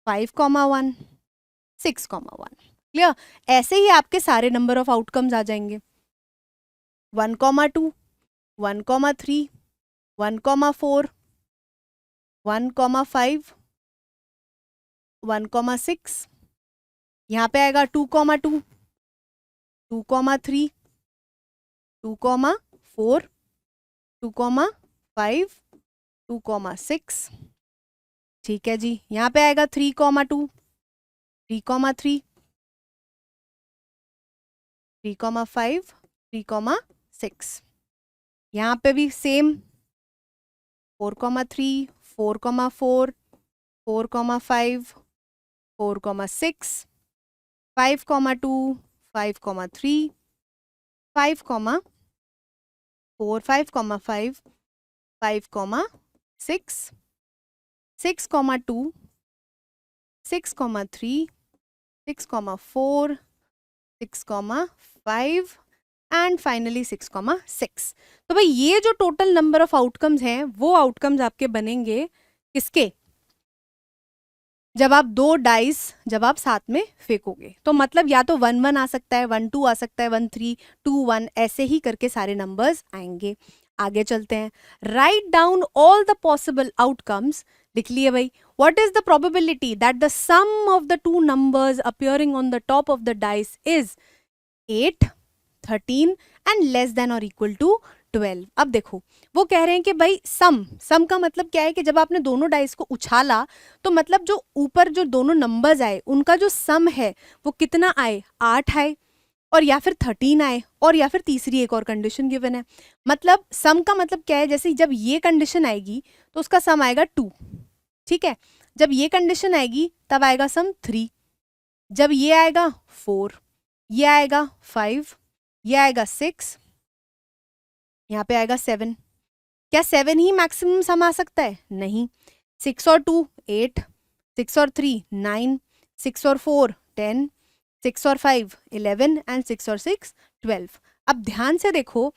5,1 6,1। क्लियर? ऐसे ही आपके सारे नंबर ऑफ आउटकम्स आ जाएंगे। 1,2 1,3 1,4 1,5 1,6, यहाँ पे आएगा 2,2 2,3 2,4 2,5 2,6, ठीक है जी। यहाँ पे आएगा 3,2 3,3 3,5 3,6। यहाँ पे भी सेम 4,3 4,4 4,5 4,6 5,2 5,3 5,4 5,5 5,6 6,2 6,3 6,4, 6,5 एंड फाइनली 6,6। तो भाई ये जो टोटल नंबर ऑफ आउटकम्स हैं वो आउटकम्स आपके बनेंगे किसके, जब आप दो डाइस जब आप साथ में फेंकोगे। तो मतलब या तो 1 1 आ सकता है, 1 2 आ सकता है, 1 3 2 1, ऐसे ही करके सारे नंबर्स आएंगे। आगे चलते हैं। Right down all the possible outcomes. लिख लिए भाई। What is the probability that the sum of the two numbers appearing on the top of the dice is 8, 13 and less than और इक्वल टू 12। अब देखो वो कह रहे हैं कि भाई सम का मतलब क्या है कि जब आपने दोनों डाइस को उछाला तो मतलब जो ऊपर जो दोनों नंबर्स आए उनका जो सम है वो कितना आए, 8 आए, और या फिर 13 आए, और या फिर तीसरी एक और कंडीशन गिवन है। मतलब सम का मतलब क्या है, जैसे जब ये कंडीशन आएगी तो उसका सम आएगा 2, ठीक है। जब ये कंडीशन आएगी तब आएगा सम 3, जब ये आएगा 4, ये आएगा 5, ये आएगा 6, यहाँ पे आएगा 7। क्या 7 ही मैक्सिमम सम आ सकता है? नहीं। 6 और 2 8, 6 और 3 9, 6 और 4 10, 6 और 5 11 एंड 6 और 6 12। अब ध्यान से देखो,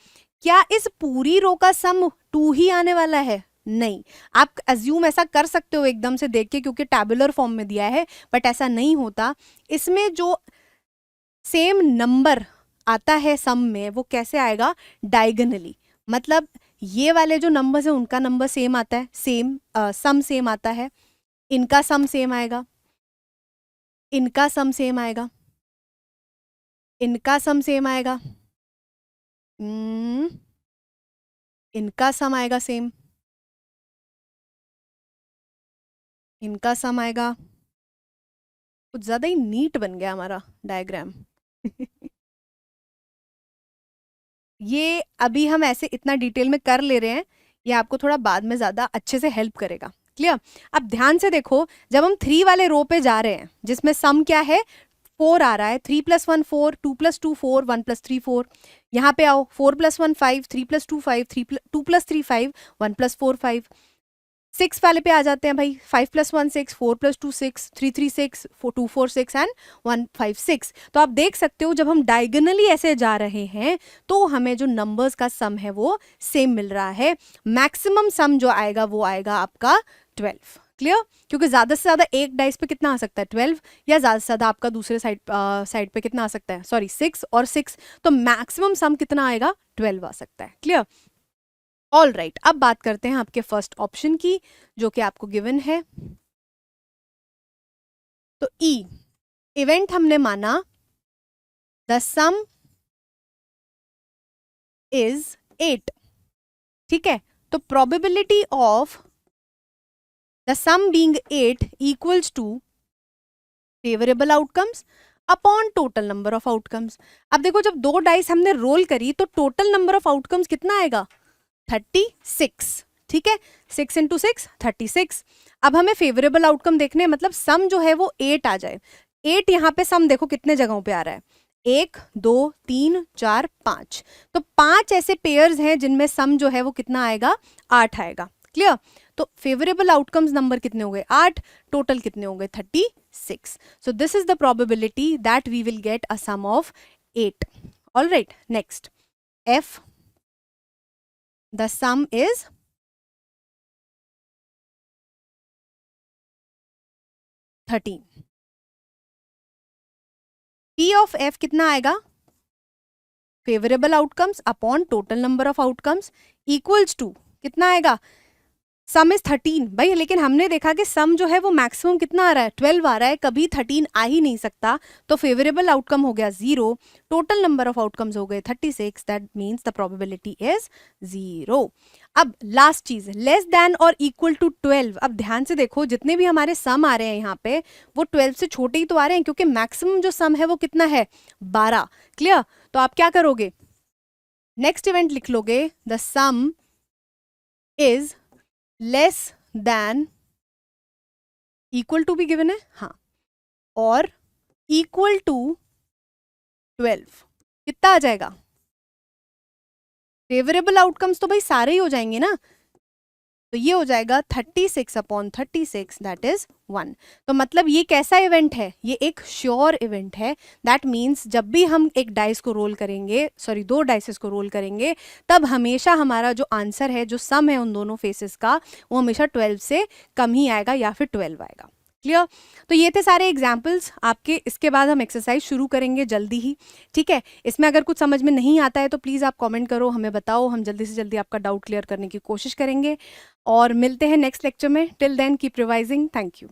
क्या इस पूरी रो का सम 2 ही आने वाला है? नहीं। आप अज्यूम ऐसा कर सकते हो एकदम से देख के क्योंकि टैबुलर फॉर्म में दिया है, बट ऐसा नहीं होता। इसमें जो सेम नंबर आता है सम में वो कैसे आएगा, डायगोनली। मतलब ये वाले जो नंबर्स हैं उनका नंबर सेम आता है, सेम सम सेम आता है, इनका सम सेम आएगा, इनका सम सेम आएगा, इनका सम सेम आएगा, इनका सम आएगा सेम, इनका सम आएगा। कुछ ज्यादा ही नीट बन गया हमारा डायग्राम। ये अभी हम ऐसे इतना डिटेल में कर ले रहे हैं, ये आपको थोड़ा बाद में ज्यादा अच्छे से हेल्प करेगा। क्लियर? अब ध्यान से देखो, जब हम 3 वाले रो पे जा रहे हैं जिसमें सम क्या है, 4 आ रहा है, 3 + 1 4, 2 + 2 4, 1 + 3 4। यहाँ पे आओ, 4 + 1 5, 3 + 2 5, 2 + 3 5, 1 + 4 5। 6 वाले पे आ जाते हैं भाई, 5 + 1 6, 4 + 2 6, 3 3 6, 4 2 4 6 एंड 1 5 6। तो आप देख सकते हो जब हम डायगोनली ऐसे जा रहे हैं तो हमें जो नंबर्स का सम है वो सेम मिल रहा है। मैक्सिमम सम जो आएगा वो आएगा आपका 12। क्लियर? क्योंकि ज्यादा से ज्यादा एक डाइस पे कितना आ सकता है, 12, या ज्यादा से ज्यादा आपका दूसरे साइड पे कितना आ सकता है, सॉरी 6 और 6। तो मैक्सिमम सम कितना आएगा, 12 आ सकता है। क्लियर? ऑल राइट, अब बात करते हैं आपके फर्स्ट ऑप्शन की जो कि आपको गिवन है। तो ई इवेंट हमने माना द सम इज 8, ठीक है। तो probability of the sum being 8 equals to favourable outcomes upon total number of outcomes. अब देखो जब दो डाइस हमने रोल करी तो टोटल नंबर ऑफ आउटकम्स कितना आएगा, 36, ठीक है। 6 × 6 36। अब हमें फेवरेबल आउटकम देखने हैं, मतलब सम जो है वो 8 आ जाए। 8 यहाँ पे सम देखो कितने जगहों पे आ रहा है, 1 2 3 4 5। तो 5 ऐसे पेयर्स हैं जिनमें सम जो है वो कितना आएगा, 8 आएगा। क्लियर? तो फेवरेबल आउटकम्स नंबर कितने हो गए, 8, टोटल कितने हो गए, 36। So this is the probability that we will get a sum of 8। All right, next F the sum is 13। P of F कितना आएगा, favourable outcomes upon total number of outcomes equals to कितना आएगा, सम is 13 भाई। लेकिन हमने देखा कि सम जो है वो मैक्सिमम कितना आ रहा है, 12 आ रहा है, कभी 13 आ ही नहीं सकता। तो फेवरेबल आउटकम हो गया 0, टोटल नंबर ऑफ आउटकम्स हो गए 36, that means the probability is 0। अब लास्ट चीज, लेस देन और इक्वल टू 12। अब ध्यान से देखो जितने भी हमारे सम आ रहे हैं यहाँ पे वो 12 से छोटे ही तो आ रहे हैं क्योंकि मैक्सिमम जो सम है वो कितना है, 12। क्लियर? तो आप क्या करोगे, नेक्स्ट इवेंट लिख लोगे, the sum is less than, equal to भी गिवन है, हाँ, और इक्वल टू 12। कितना आ जाएगा, फेवरेबल आउटकम्स तो भाई सारे ही हो जाएंगे ना, तो ये हो जाएगा 36/36, दैट इज 1। तो मतलब ये कैसा इवेंट है, ये एक श्योर इवेंट है। दैट मीन्स जब भी हम एक डाइस को रोल करेंगे, सॉरी 2 डाइसेस को रोल करेंगे, तब हमेशा हमारा जो आंसर है, जो सम है उन दोनों फेसेस का, वो हमेशा 12 से कम ही आएगा या फिर 12 आएगा। क्लियर? तो ये थे सारे एग्जाम्पल्स आपके। इसके बाद हम एक्सरसाइज शुरू करेंगे जल्दी ही, ठीक है? इसमें अगर कुछ समझ में नहीं आता है तो प्लीज़ आप कमेंट करो, हमें बताओ, हम जल्दी से जल्दी आपका डाउट क्लियर करने की कोशिश करेंगे। और मिलते हैं नेक्स्ट लेक्चर में। Till then keep revising. Thank you.